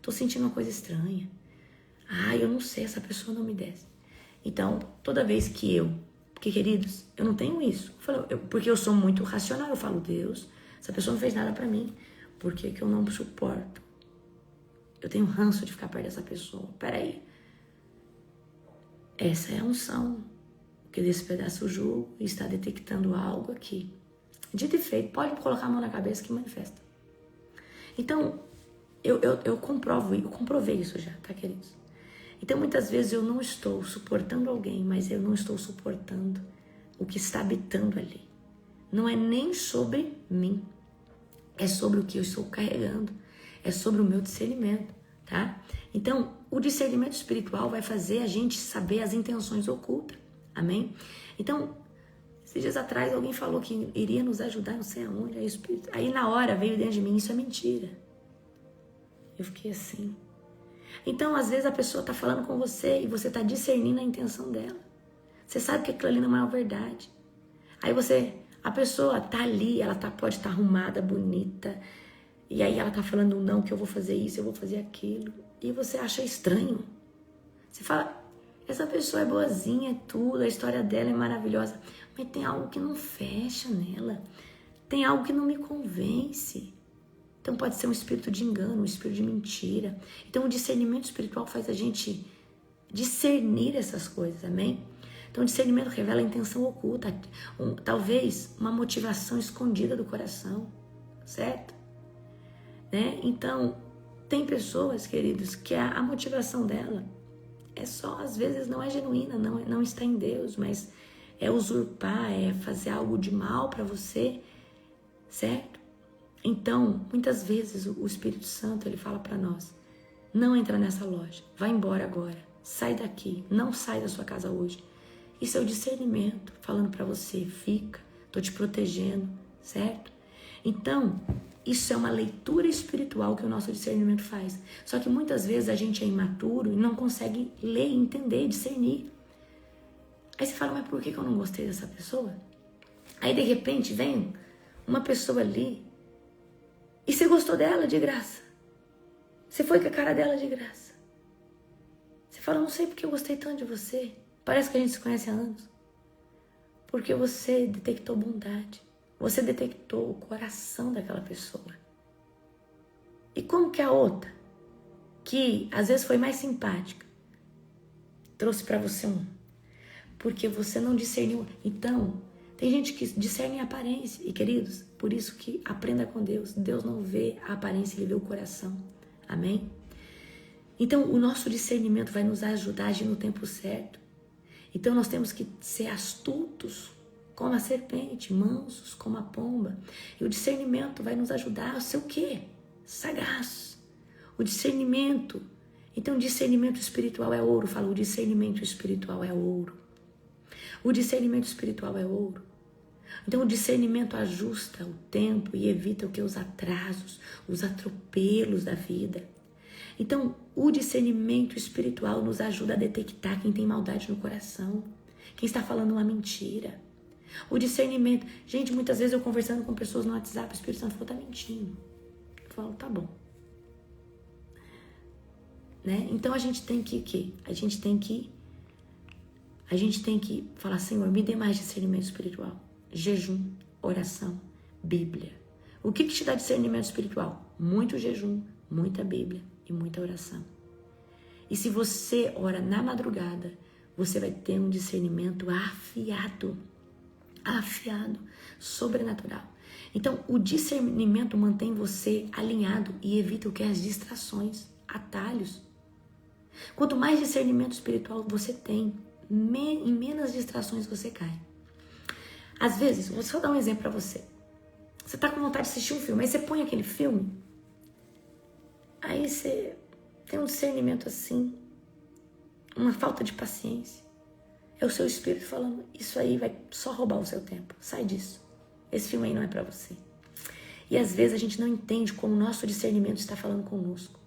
tô sentindo uma coisa estranha. Eu não sei, essa pessoa não me desce. Então, toda vez que porque queridos, eu não tenho isso. Porque eu sou muito racional, eu falo, Deus, essa pessoa não fez nada pra mim. Por que eu não suporto? Eu tenho ranço de ficar perto dessa pessoa. Peraí. Essa é a unção que despedaça o jugo e está detectando algo aqui. Dito e feito, pode colocar a mão na cabeça que manifesta. Então, eu comprovei isso já, tá, queridos? Então, muitas vezes eu não estou suportando alguém, mas eu não estou suportando o que está habitando ali. Não é nem sobre mim, é sobre o que eu estou carregando, é sobre o meu discernimento, tá? Então, o discernimento espiritual vai fazer a gente saber as intenções ocultas, amém? Então, esses dias atrás alguém falou que iria nos ajudar, não sei aonde, aí na hora veio dentro de mim, isso é mentira. Eu fiquei assim. Então, às vezes a pessoa está falando com você e você está discernindo a intenção dela. Você sabe que aquilo ali não é uma verdade. Aí a pessoa está ali, ela pode estar arrumada, bonita, e aí ela está falando, não, que eu vou fazer isso, eu vou fazer aquilo, e você acha estranho. Você fala, essa pessoa é boazinha, é tudo, a história dela é maravilhosa, mas tem algo que não fecha nela, tem algo que não me convence. Então pode ser um espírito de engano, um espírito de mentira. Então o discernimento espiritual faz a gente discernir essas coisas, amém? Então o discernimento revela a intenção oculta, talvez uma motivação escondida do coração, certo? Né? Então tem pessoas, queridos, que a motivação dela é só, às vezes não é genuína, não está em Deus, mas é usurpar, é fazer algo de mal para você, certo? Então, muitas vezes o Espírito Santo, ele fala para nós, não entra nessa loja, vai embora agora, sai daqui, não sai da sua casa hoje. Isso é o discernimento, falando para você, fica, tô te protegendo, certo? Então, isso é uma leitura espiritual que o nosso discernimento faz. Só que muitas vezes a gente é imaturo e não consegue ler, entender, discernir. Aí você fala, mas por que eu não gostei dessa pessoa? Aí de repente vem uma pessoa ali e você gostou dela de graça. Você foi com a cara dela de graça. Você fala, não sei porque eu gostei tanto de você. Parece que a gente se conhece há anos. Porque você detectou bondade. Você detectou o coração daquela pessoa. E como que a outra, que às vezes foi mais simpática, trouxe para você porque você não discerniu. Então, tem gente que discerne a aparência. E queridos, por isso que aprenda com Deus. Deus não vê a aparência, Ele vê o coração. Amém? Então, o nosso discernimento vai nos ajudar a agir no tempo certo. Então, nós temos que ser astutos como a serpente, mansos como a pomba. E o discernimento vai nos ajudar a ser o quê? Sagaz. O discernimento. Então, discernimento espiritual é ouro. Fala, o discernimento espiritual é ouro. O discernimento espiritual é ouro. Então, o discernimento ajusta o tempo e evita o que? Os atrasos, os atropelos da vida. Então, o discernimento espiritual nos ajuda a detectar quem tem maldade no coração, quem está falando uma mentira. O discernimento... Gente, muitas vezes eu conversando com pessoas no WhatsApp, o Espírito Santo falou, tá mentindo. Eu falo, tá bom. Né? Então, a gente tem que o quê? A gente tem que falar, Senhor, me dê mais discernimento espiritual. Jejum, oração, Bíblia. O que te dá discernimento espiritual? Muito jejum, muita Bíblia e muita oração. E se você ora na madrugada, você vai ter um discernimento afiado, sobrenatural. Então, o discernimento mantém você alinhado e evita o que? As distrações, atalhos. Quanto mais discernimento espiritual você tem, em menos distrações você cai. Às vezes, vou só dar um exemplo para você. Você tá com vontade de assistir um filme, aí você põe aquele filme, aí você tem um discernimento assim, uma falta de paciência. É o seu espírito falando, isso aí vai só roubar o seu tempo, sai disso. Esse filme aí não é para você. E às vezes a gente não entende como o nosso discernimento está falando conosco.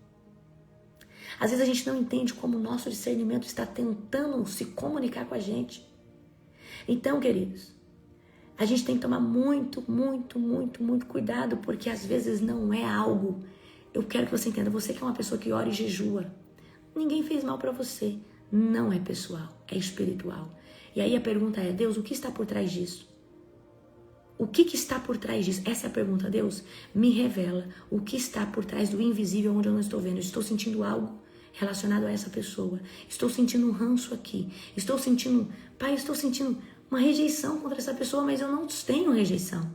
Às vezes a gente não entende como o nosso discernimento está tentando se comunicar com a gente. Então, queridos, a gente tem que tomar muito cuidado, porque às vezes não é algo... Eu quero que você entenda, você que é uma pessoa que ora e jejua, ninguém fez mal para você. Não é pessoal, é espiritual. E aí a pergunta é, Deus, o que está por trás disso? O que está por trás disso? Essa é a pergunta. Deus, me revela o que está por trás do invisível onde eu não estou vendo. Eu estou sentindo algo relacionado a essa pessoa. Estou sentindo um ranço aqui. Pai, estou sentindo uma rejeição contra essa pessoa, mas eu não tenho rejeição.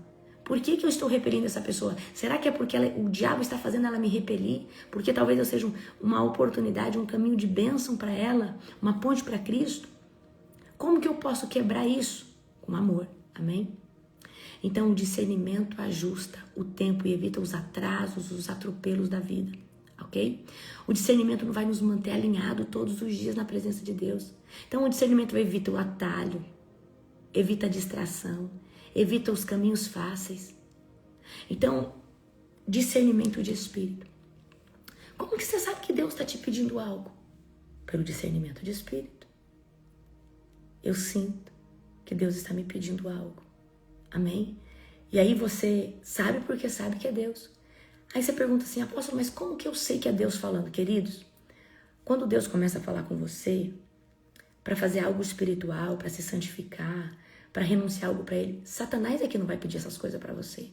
Por que eu estou repelindo essa pessoa? Será que é porque o diabo está fazendo ela me repelir? Porque talvez eu seja uma oportunidade, um caminho de bênção para ela, uma ponte para Cristo? Como que eu posso quebrar isso? Com amor, amém? Então o discernimento ajusta o tempo e evita os atrasos, os atropelos da vida, ok? O discernimento vai nos manter alinhados todos os dias na presença de Deus. Então o discernimento evita o atalho, evita a distração, evita os caminhos fáceis. Então, discernimento de espírito. Como que você sabe que Deus está te pedindo algo? Pelo discernimento de espírito. Eu sinto que Deus está me pedindo algo. Amém? E aí você sabe porque sabe que é Deus. Aí você pergunta assim, apóstolo, mas como que eu sei que é Deus falando? Queridos, quando Deus começa a falar com você, para fazer algo espiritual, para se santificar, para renunciar algo para Ele, Satanás é que não vai pedir essas coisas para você.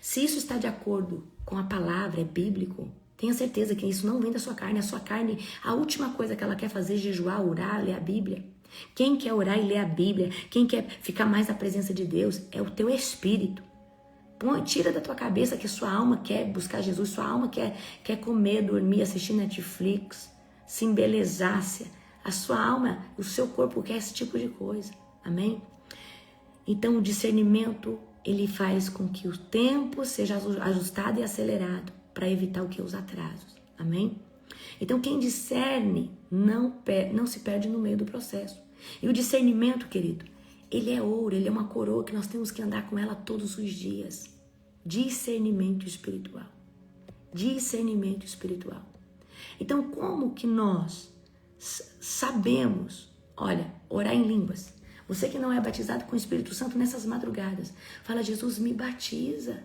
Se isso está de acordo com a palavra, é bíblico, tenha certeza que isso não vem da sua carne. A sua carne, a última coisa que ela quer fazer é jejuar, orar, ler a Bíblia. Quem quer orar e ler a Bíblia, quem quer ficar mais na presença de Deus, é o teu espírito. Tira da tua cabeça que sua alma quer buscar Jesus, sua alma quer comer, dormir, assistir Netflix, se embelezar. A sua alma, o seu corpo quer esse tipo de coisa. Amém? Então o discernimento, ele faz com que o tempo seja ajustado e acelerado para evitar o que? Os atrasos. Amém? Então quem discerne não se perde no meio do processo. E o discernimento, querido, ele é ouro, ele é uma coroa que nós temos que andar com ela todos os dias. Discernimento espiritual. Discernimento espiritual. Então como que nós sabemos, olha, orar em línguas? Você que não é batizado com o Espírito Santo nessas madrugadas, fala, Jesus, me batiza.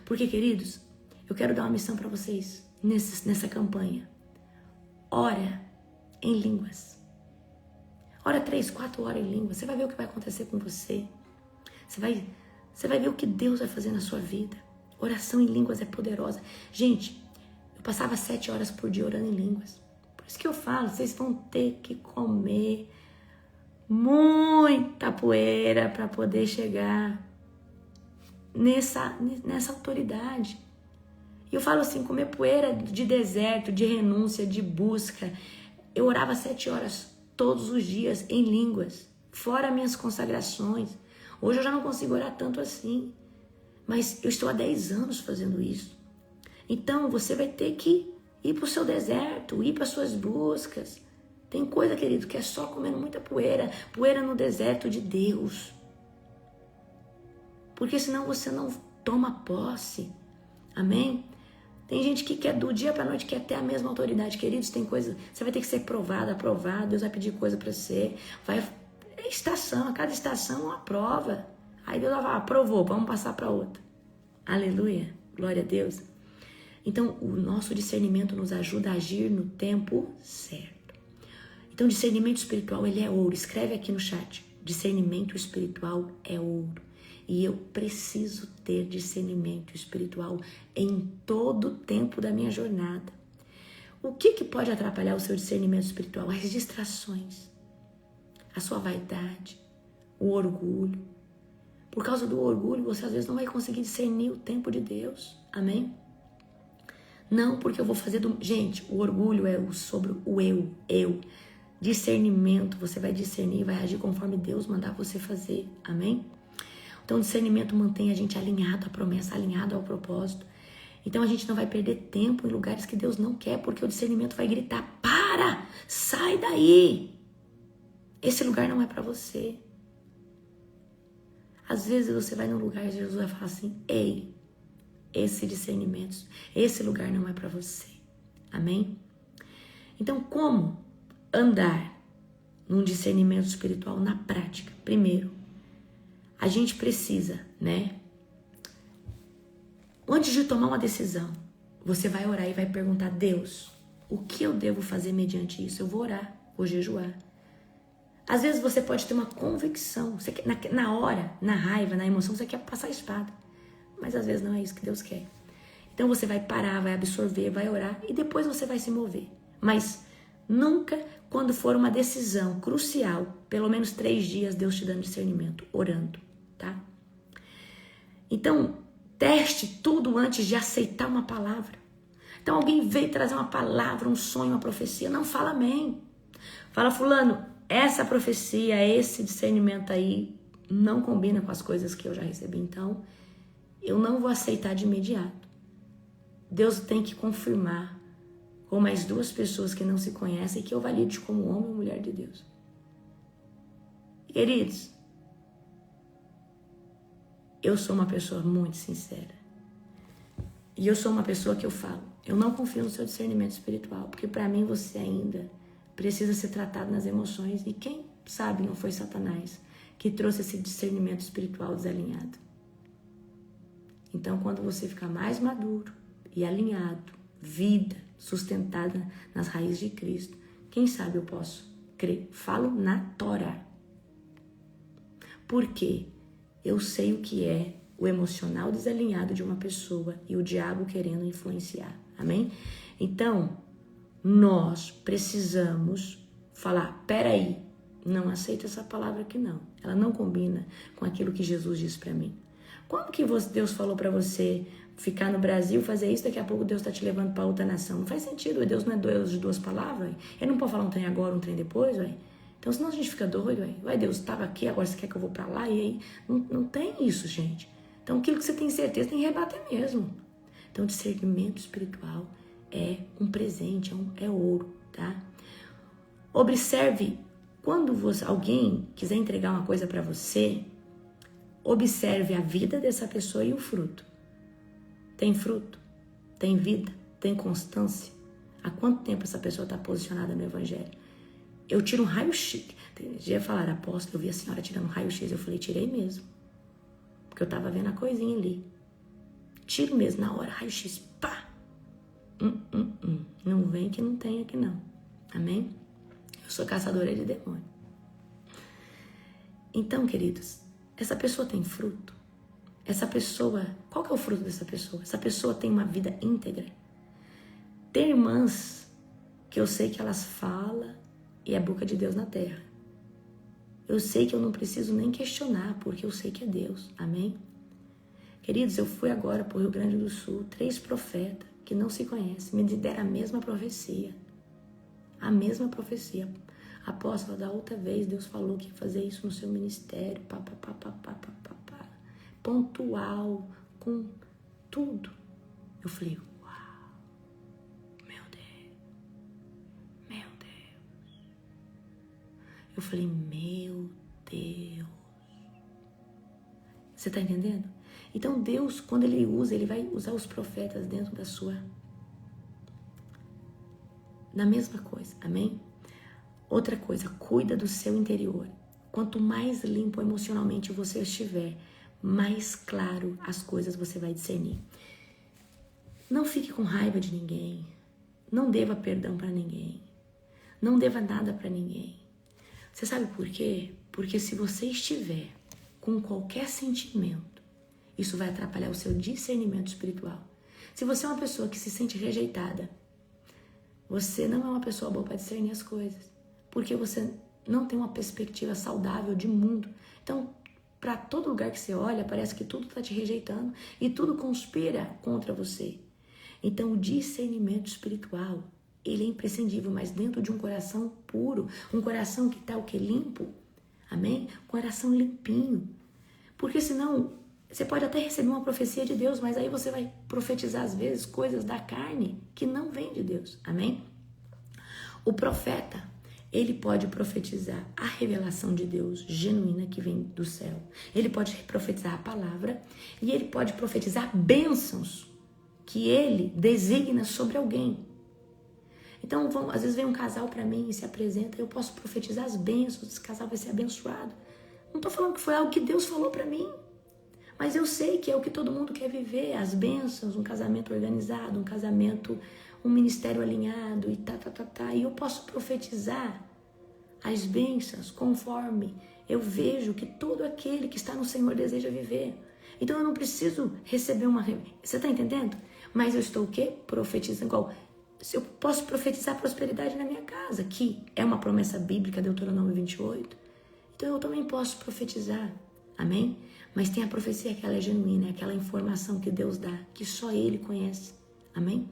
Porque, queridos, eu quero dar uma missão para vocês nessa campanha. Ora em línguas. Ora 3, 4 horas em línguas. Você vai ver o que vai acontecer com você. Você vai ver o que Deus vai fazer na sua vida. Oração em línguas é poderosa. Gente, eu passava 7 horas por dia orando em línguas. Por isso que eu falo, vocês vão ter que comer muita poeira para poder chegar nessa autoridade. E eu falo assim, comer poeira de deserto, de renúncia, de busca. Eu orava 7 horas todos os dias em línguas, fora minhas consagrações. Hoje eu já não consigo orar tanto assim, mas eu estou há 10 anos fazendo isso. Então você vai ter que ir para o seu deserto, ir para as suas buscas. Tem coisa, querido, que é só comendo muita poeira, poeira no deserto de Deus. Porque senão você não toma posse. Amém? Tem gente que quer do dia para noite, quer ter a mesma autoridade. Queridos, tem coisa, você vai ter que ser provado, aprovado, Deus vai pedir coisa para você. É estação, a cada estação é uma prova. Aí Deus vai falar, aprovou, vamos passar para outra. Aleluia, glória a Deus. Então, o nosso discernimento nos ajuda a agir no tempo certo. Então, discernimento espiritual, ele é ouro. Escreve aqui no chat. Discernimento espiritual é ouro. E eu preciso ter discernimento espiritual em todo o tempo da minha jornada. O que pode atrapalhar o seu discernimento espiritual? As distrações, a sua vaidade, o orgulho. Por causa do orgulho, você às vezes não vai conseguir discernir o tempo de Deus. Amém? Não, porque eu vou fazer do... Gente, o orgulho é sobre o eu. Discernimento, você vai discernir, vai agir conforme Deus mandar você fazer. Amém? Então, o discernimento mantém a gente alinhado à promessa, alinhado ao propósito. Então, a gente não vai perder tempo em lugares que Deus não quer, porque o discernimento vai gritar, para, sai daí. Esse lugar não é para você. Às vezes, você vai num lugar e Jesus vai falar assim, ei, esse discernimento, esse lugar não é para você. Amém? Então, como andar num discernimento espiritual na prática? Primeiro, a gente precisa, antes de tomar uma decisão, você vai orar e vai perguntar, Deus, o que eu devo fazer mediante isso? Eu vou orar, vou jejuar. Às vezes você pode ter uma convicção, você quer, na hora, na raiva, na emoção, você quer passar a espada. Mas às vezes não é isso que Deus quer. Então você vai parar, vai absorver, vai orar e depois você vai se mover. Mas nunca, quando for uma decisão crucial, pelo menos 3 dias, Deus te dando discernimento, orando, tá? Então, teste tudo antes de aceitar uma palavra. Então alguém veio trazer uma palavra, um sonho, uma profecia, não fala amém. Fala, fulano, essa profecia, esse discernimento aí não combina com as coisas que eu já recebi, então eu não vou aceitar de imediato. Deus tem que confirmar com mais 2 pessoas que não se conhecem que eu valide como homem ou mulher de Deus. Queridos, eu sou uma pessoa muito sincera. E eu sou uma pessoa que eu falo, eu não confio no seu discernimento espiritual, porque para mim você ainda precisa ser tratado nas emoções. E quem sabe não foi Satanás que trouxe esse discernimento espiritual desalinhado. Então, quando você ficar mais maduro e alinhado, vida sustentada nas raízes de Cristo, quem sabe eu posso crer. Falo na Torá. Porque eu sei o que é o emocional desalinhado de uma pessoa e o diabo querendo influenciar. Amém? Então, nós precisamos falar, peraí, não aceito essa palavra aqui não. Ela não combina com aquilo que Jesus disse para mim. Quando que Deus falou para você ficar no Brasil, fazer isso, daqui a pouco Deus está te levando para outra nação? Não faz sentido, Deus não é Deus de 2 palavras. Ele não pode falar um trem agora, um trem depois, ué. Então, senão a gente fica doido, ué. Ué, Deus estava aqui, agora você quer que eu vou para lá? E aí, não tem isso, gente. Então, aquilo que você tem certeza, tem que rebater mesmo. Então, discernimento espiritual é um presente, é ouro, tá? Observe, quando alguém quiser entregar uma coisa para você, observe a vida dessa pessoa e o fruto. Tem fruto? Tem vida? Tem constância? Há quanto tempo essa pessoa está posicionada no Evangelho? Eu tiro um raio-x. Tem dia falaram, apóstolo, eu vi a senhora tirando um raio-x. Eu falei, tirei mesmo. Porque eu estava vendo a coisinha ali. Tiro mesmo, na hora, raio-x, pá! Não vem que não tem aqui não. Amém? Eu sou caçadora de demônio. Então, queridos, essa pessoa tem fruto? Essa pessoa, qual que é o fruto dessa pessoa? Essa pessoa tem uma vida íntegra? Tem irmãs que eu sei que elas falam e é boca de Deus na terra. Eu sei que eu não preciso nem questionar, porque eu sei que é Deus. Amém? Queridos, eu fui agora para o Rio Grande do Sul, 3 profetas que não se conhecem, me deram a mesma profecia. A mesma profecia. Apóstolo, da outra vez, Deus falou que ia fazer isso no seu ministério. Pontual, com tudo. Eu falei, uau, meu Deus. Eu falei, meu Deus. Você tá entendendo? Então Deus, quando Ele usa, Ele vai usar os profetas dentro na mesma coisa, amém? Outra coisa, cuida do seu interior. Quanto mais limpo emocionalmente você estiver, mais claro as coisas você vai discernir. Não fique com raiva de ninguém. Não deva perdão para ninguém. Não deva nada para ninguém. Você sabe por quê? Porque se você estiver com qualquer sentimento, isso vai atrapalhar o seu discernimento espiritual. Se você é uma pessoa que se sente rejeitada, você não é uma pessoa boa para discernir as coisas. Porque você não tem uma perspectiva saudável de mundo. Então, para todo lugar que você olha, parece que tudo está te rejeitando e tudo conspira contra você. Então, o discernimento espiritual, ele é imprescindível, mas dentro de um coração puro, um coração que está o que? Limpo. Amém? Coração limpinho. Porque senão, você pode até receber uma profecia de Deus, mas aí você vai profetizar às vezes coisas da carne que não vêm de Deus. Amém? O profeta, ele pode profetizar a revelação de Deus genuína que vem do céu. Ele pode profetizar a palavra e ele pode profetizar bênçãos que ele designa sobre alguém. Então, às vezes vem um casal para mim e se apresenta, eu posso profetizar as bênçãos, esse casal vai ser abençoado. Não estou falando que foi algo que Deus falou para mim, mas eu sei que é o que todo mundo quer viver, as bênçãos, um casamento organizado, um casamento, um ministério alinhado e E eu posso profetizar as bênçãos conforme eu vejo que todo aquele que está no Senhor deseja viver. Então eu não preciso receber uma... Você está entendendo? Mas eu estou o quê? Profetizando. Igual, eu posso profetizar prosperidade na minha casa, que é uma promessa bíblica, Deuteronômio 28. Então eu também posso profetizar. Amém? Mas tem a profecia que ela é genuína, é aquela informação que Deus dá, que só Ele conhece. Amém?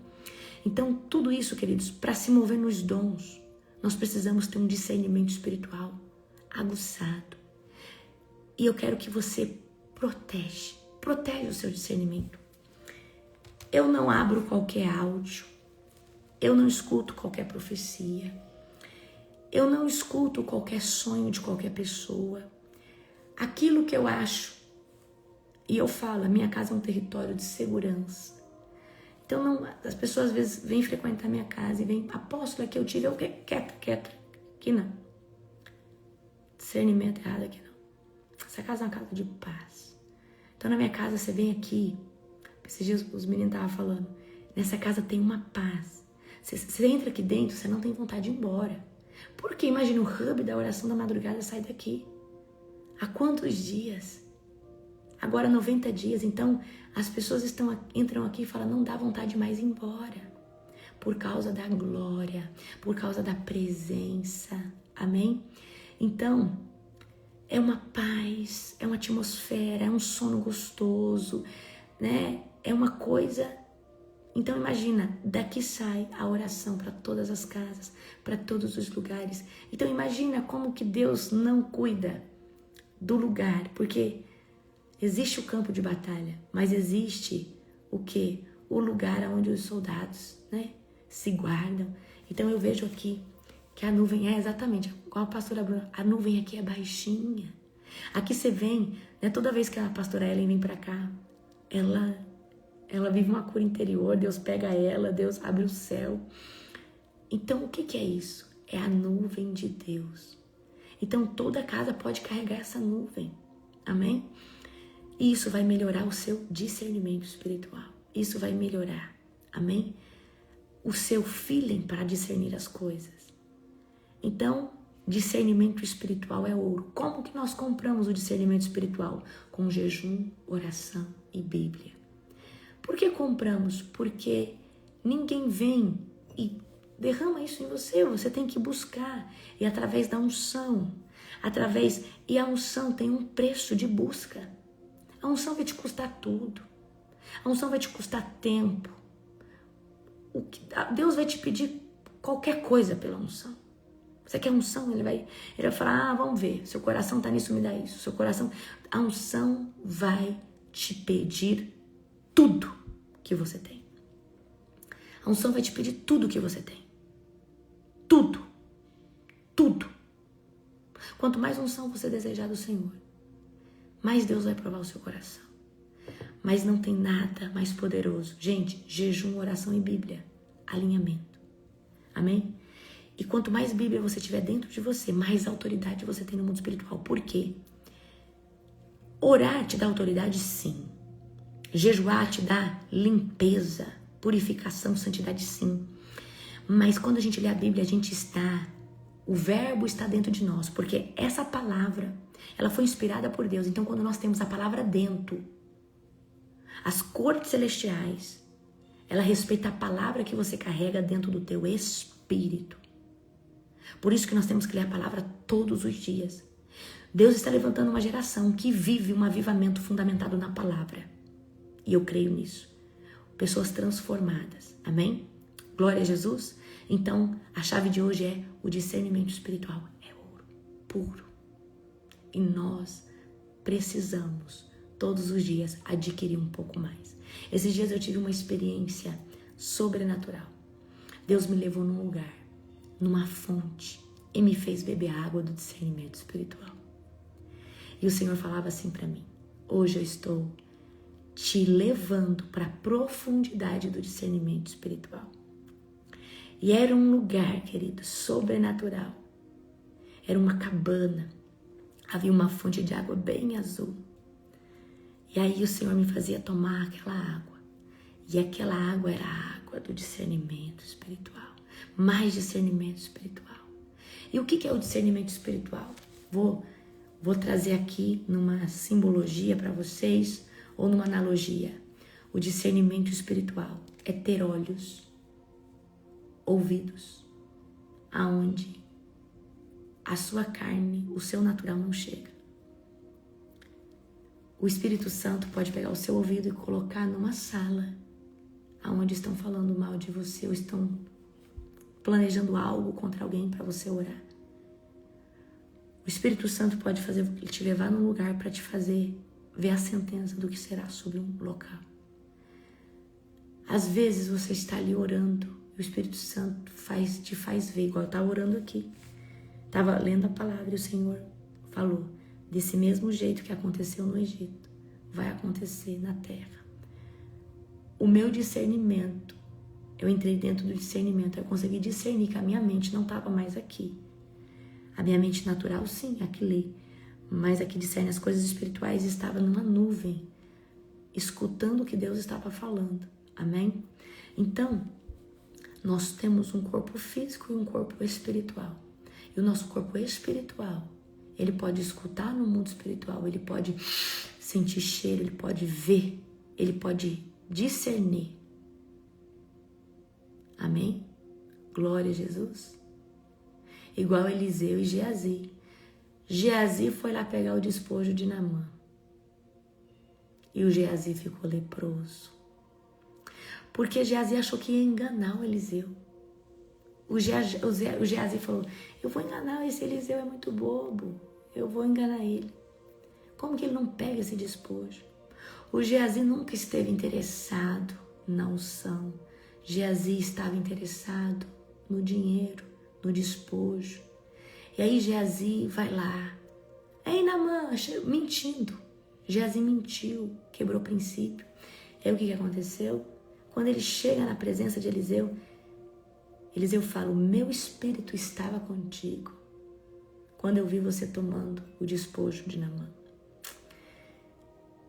Então tudo isso, queridos, para se mover nos dons, nós precisamos ter um discernimento espiritual aguçado. E eu quero que você protege o seu discernimento. Eu não abro qualquer áudio, eu não escuto qualquer profecia, eu não escuto qualquer sonho de qualquer pessoa. Aquilo que eu acho, e eu falo, a minha casa é um território de segurança. Então, não, as pessoas às vezes vêm frequentar minha casa e vêm, apóstola, que eu tive, eu quieta, aqui não. Discernimento errado aqui não. Essa casa é uma casa de paz. Então, na minha casa, você vem aqui, esses dias os meninos estavam falando, nessa casa tem uma paz. Você entra aqui dentro, você não tem vontade de ir embora. Porque imagina o hub da oração da madrugada sai daqui. Há quantos dias? Agora 90 dias. Então as pessoas entram aqui e falam, não dá vontade mais de ir embora. Por causa da glória, por causa da presença. Amém? Então, é uma paz, é uma atmosfera, é um sono gostoso, né? É uma coisa... Então imagina, daqui sai a oração para todas as casas, para todos os lugares. Então imagina como que Deus não cuida do lugar, porque existe o campo de batalha, mas existe o quê? O lugar onde os soldados, né, se guardam. Então eu vejo aqui que a nuvem é exatamente, igual a pastora Bruna, a nuvem aqui é baixinha. Aqui você vem, né, toda vez que a pastora Ellen vem para cá, ela vive uma cura interior, Deus pega ela, Deus abre o céu. Então o que é isso? É a nuvem de Deus. Então toda casa pode carregar essa nuvem. Amém? E isso vai melhorar o seu discernimento espiritual. Isso vai melhorar. Amém? O seu feeling para discernir as coisas. Então, discernimento espiritual é ouro. Como que nós compramos o discernimento espiritual? Com jejum, oração e Bíblia. Por que compramos? Porque ninguém vem e derrama isso em você. Você tem que buscar. E através da unção. E a unção tem um preço de busca. A unção vai te custar tudo. A unção vai te custar tempo. Deus vai te pedir qualquer coisa pela unção. Você quer unção? Ele vai falar, vamos ver. Seu coração está nisso, me dá isso. Seu coração... A unção vai te pedir tudo que você tem. A unção vai te pedir tudo que você tem. Tudo. Tudo. Quanto mais unção você desejar do Senhor, mais Deus vai provar o seu coração. Mas não tem nada mais poderoso. Gente, jejum, oração e Bíblia. Alinhamento. Amém? E quanto mais Bíblia você tiver dentro de você, mais autoridade você tem no mundo espiritual. Por quê? Orar te dá autoridade, sim. Jejuar te dá limpeza, purificação, santidade, sim. Mas quando a gente lê a Bíblia, o verbo está dentro de nós, porque essa palavra, ela foi inspirada por Deus. Então, quando nós temos a palavra dentro, as cortes celestiais, ela respeita a palavra que você carrega dentro do teu espírito. Por isso que nós temos que ler a palavra todos os dias. Deus está levantando uma geração que vive um avivamento fundamentado na palavra. E eu creio nisso. Pessoas transformadas. Amém? Glória a Jesus. Então, a chave de hoje é o discernimento espiritual. É ouro puro. E nós precisamos, todos os dias, adquirir um pouco mais. Esses dias eu tive uma experiência sobrenatural. Deus me levou num lugar, numa fonte, e me fez beber a água do discernimento espiritual. E o Senhor falava assim para mim: hoje eu estou te levando para a profundidade do discernimento espiritual. E era um lugar, querido, sobrenatural. Era uma cabana. Havia uma fonte de água bem azul. E aí o Senhor me fazia tomar aquela água. E aquela água era a água do discernimento espiritual. Mais discernimento espiritual. E o que é o discernimento espiritual? Vou trazer aqui numa simbologia para vocês, ou numa analogia. O discernimento espiritual é ter olhos, ouvidos, aonde a sua carne, o seu natural não chega. O Espírito Santo pode pegar o seu ouvido e colocar numa sala aonde estão falando mal de você ou estão planejando algo contra alguém para você orar. O Espírito Santo pode te levar num lugar para te fazer ver a sentença do que será sobre um local. Às vezes você está ali orando e o Espírito Santo te faz ver, igual eu estava orando aqui. Estava lendo a palavra e o Senhor falou: desse mesmo jeito que aconteceu no Egito, vai acontecer na terra. O meu discernimento, eu entrei dentro do discernimento, eu consegui discernir que a minha mente não estava mais aqui. A minha mente natural, sim, aqui lê, mas a que discerne as coisas espirituais estava numa nuvem, escutando o que Deus estava falando. Amém? Então, nós temos um corpo físico e um corpo espiritual. E o nosso corpo espiritual, ele pode escutar no mundo espiritual, ele pode sentir cheiro, ele pode ver, ele pode discernir. Amém? Glória a Jesus. Igual Eliseu e Geazi. Geazi foi lá pegar o despojo de Naamã. E o Geazi ficou leproso. Porque Geazi achou que ia enganar o Eliseu. O Geazi falou: eu vou enganar esse Eliseu, é muito bobo. Eu vou enganar ele. Como que ele não pega esse despojo? O Geazi nunca esteve interessado na unção. Geazi estava interessado no dinheiro, no despojo. E aí Geazi vai lá. Aí Naamã, mentindo. Geazi mentiu, quebrou o princípio. E aí o que aconteceu? Quando ele chega na presença de Eliseu, Eliseu fala: o meu espírito estava contigo quando eu vi você tomando o despojo de Naamã.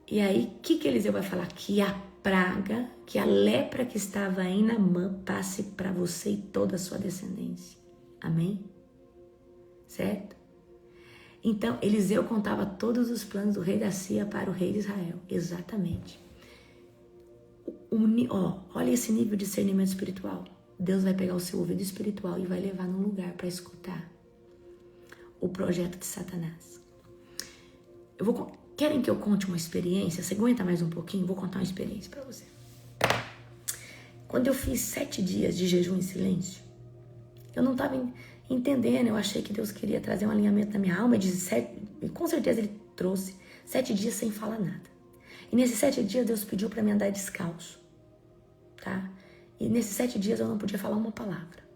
E aí, o que Eliseu vai falar? Que a praga, que a lepra que estava em Naamã passe para você e toda a sua descendência. Amém? Certo? Então, Eliseu contava todos os planos do rei da Síria para o rei de Israel. Exatamente. Olha esse nível de discernimento espiritual. Deus vai pegar o seu ouvido espiritual e vai levar num lugar para escutar o projeto de Satanás. Querem que eu conte uma experiência? Você aguenta mais um pouquinho? Vou contar uma experiência para você. Quando eu fiz 7 dias de jejum em silêncio, eu não estava entendendo. Eu achei que Deus queria trazer um alinhamento na minha alma. E com certeza Ele trouxe 7 dias sem falar nada. E nesses 7 dias Deus pediu para mim andar descalço. Tá? E nesses 7 dias eu não podia falar uma palavra.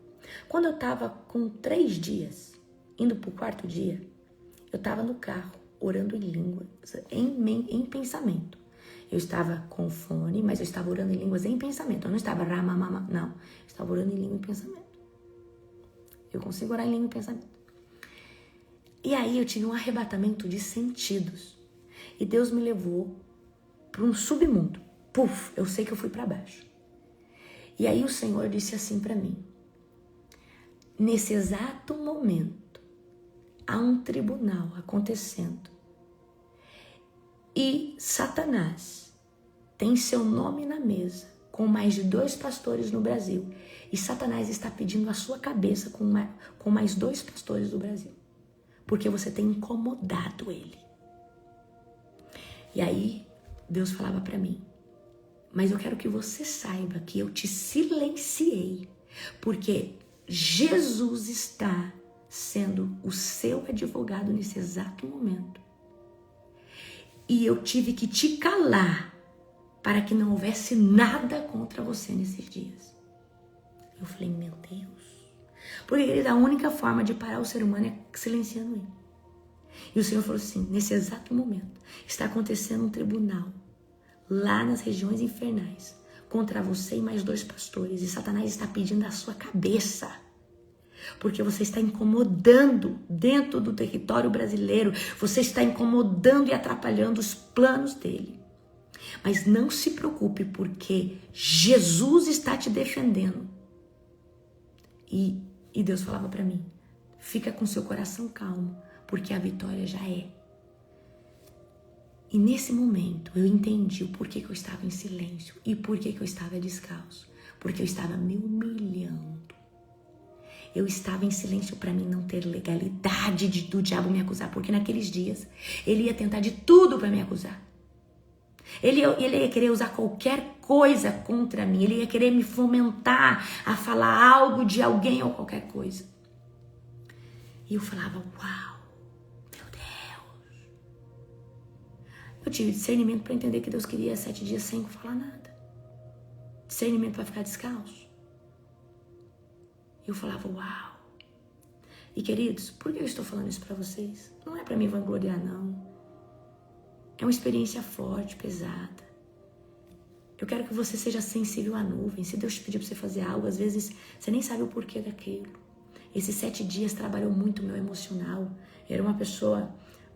Quando eu estava com 3 dias, indo para o 4º dia, eu estava no carro, orando em língua, em pensamento. Eu estava com fone, mas eu estava orando em línguas em pensamento. Eu não estava ramamama, não. Eu estava orando em língua em pensamento. Eu consigo orar em língua em pensamento. E aí eu tive um arrebatamento de sentidos. E Deus me levou para um submundo. Puf, eu sei que eu fui para baixo. E aí o Senhor disse assim para mim: nesse exato momento, há um tribunal acontecendo. E Satanás tem seu nome na mesa com mais de 2 pastores no Brasil. E Satanás está pedindo a sua cabeça com mais 2 pastores do Brasil. Porque você tem incomodado ele. E aí Deus falava para mim: mas eu quero que você saiba que eu te silenciei. Porque Jesus está sendo o seu advogado nesse exato momento. E eu tive que te calar para que não houvesse nada contra você nesses dias. Eu falei, meu Deus. Porque, querida, a única forma de parar o ser humano é silenciando ele. E o Senhor falou assim, nesse exato momento, está acontecendo um tribunal lá nas regiões infernais contra você e mais 2 pastores. E Satanás está pedindo a sua cabeça. Porque você está incomodando dentro do território brasileiro. Você está incomodando e atrapalhando os planos dele. Mas não se preocupe, porque Jesus está te defendendo. E Deus falava para mim, fica com seu coração calmo, porque a vitória já é. E nesse momento eu entendi o porquê que eu estava em silêncio e porquê que eu estava descalço. Porque eu estava me humilhando. Eu estava em silêncio para mim não ter legalidade do diabo me acusar. Porque naqueles dias ele ia tentar de tudo para me acusar. Ele ia querer usar qualquer coisa contra mim. Ele ia querer me fomentar a falar algo de alguém ou qualquer coisa. E eu falava, uau, meu Deus. Eu tive discernimento para entender que Deus queria 7 dias sem falar nada. Discernimento para ficar descalço. Eu falava, uau. E queridos, por que eu estou falando isso para vocês? Não é para me vangloriar, não. É uma experiência forte, pesada. Eu quero que você seja sensível à nuvem. Se Deus te pedir para você fazer algo, às vezes você nem sabe o porquê daquilo. Esses 7 dias trabalhou muito o meu emocional. Eu era uma pessoa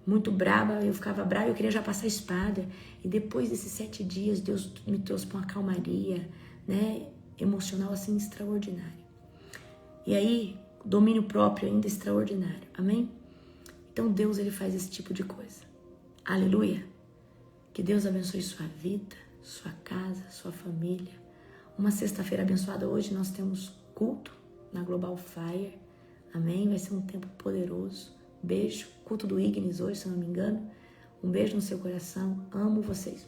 muito braba, eu ficava brava, eu queria já passar a espada. E depois desses 7 dias, Deus me trouxe para uma calmaria, né, emocional assim extraordinária. E aí, domínio próprio ainda extraordinário. Amém? Então Deus, ele faz esse tipo de coisa. Aleluia. Que Deus abençoe sua vida, sua casa, sua família. Uma sexta-feira abençoada. Hoje nós temos culto na Global Fire. Amém? Vai ser um tempo poderoso. Beijo. Culto do Ignis hoje, se eu não me engano. Um beijo no seu coração. Amo vocês.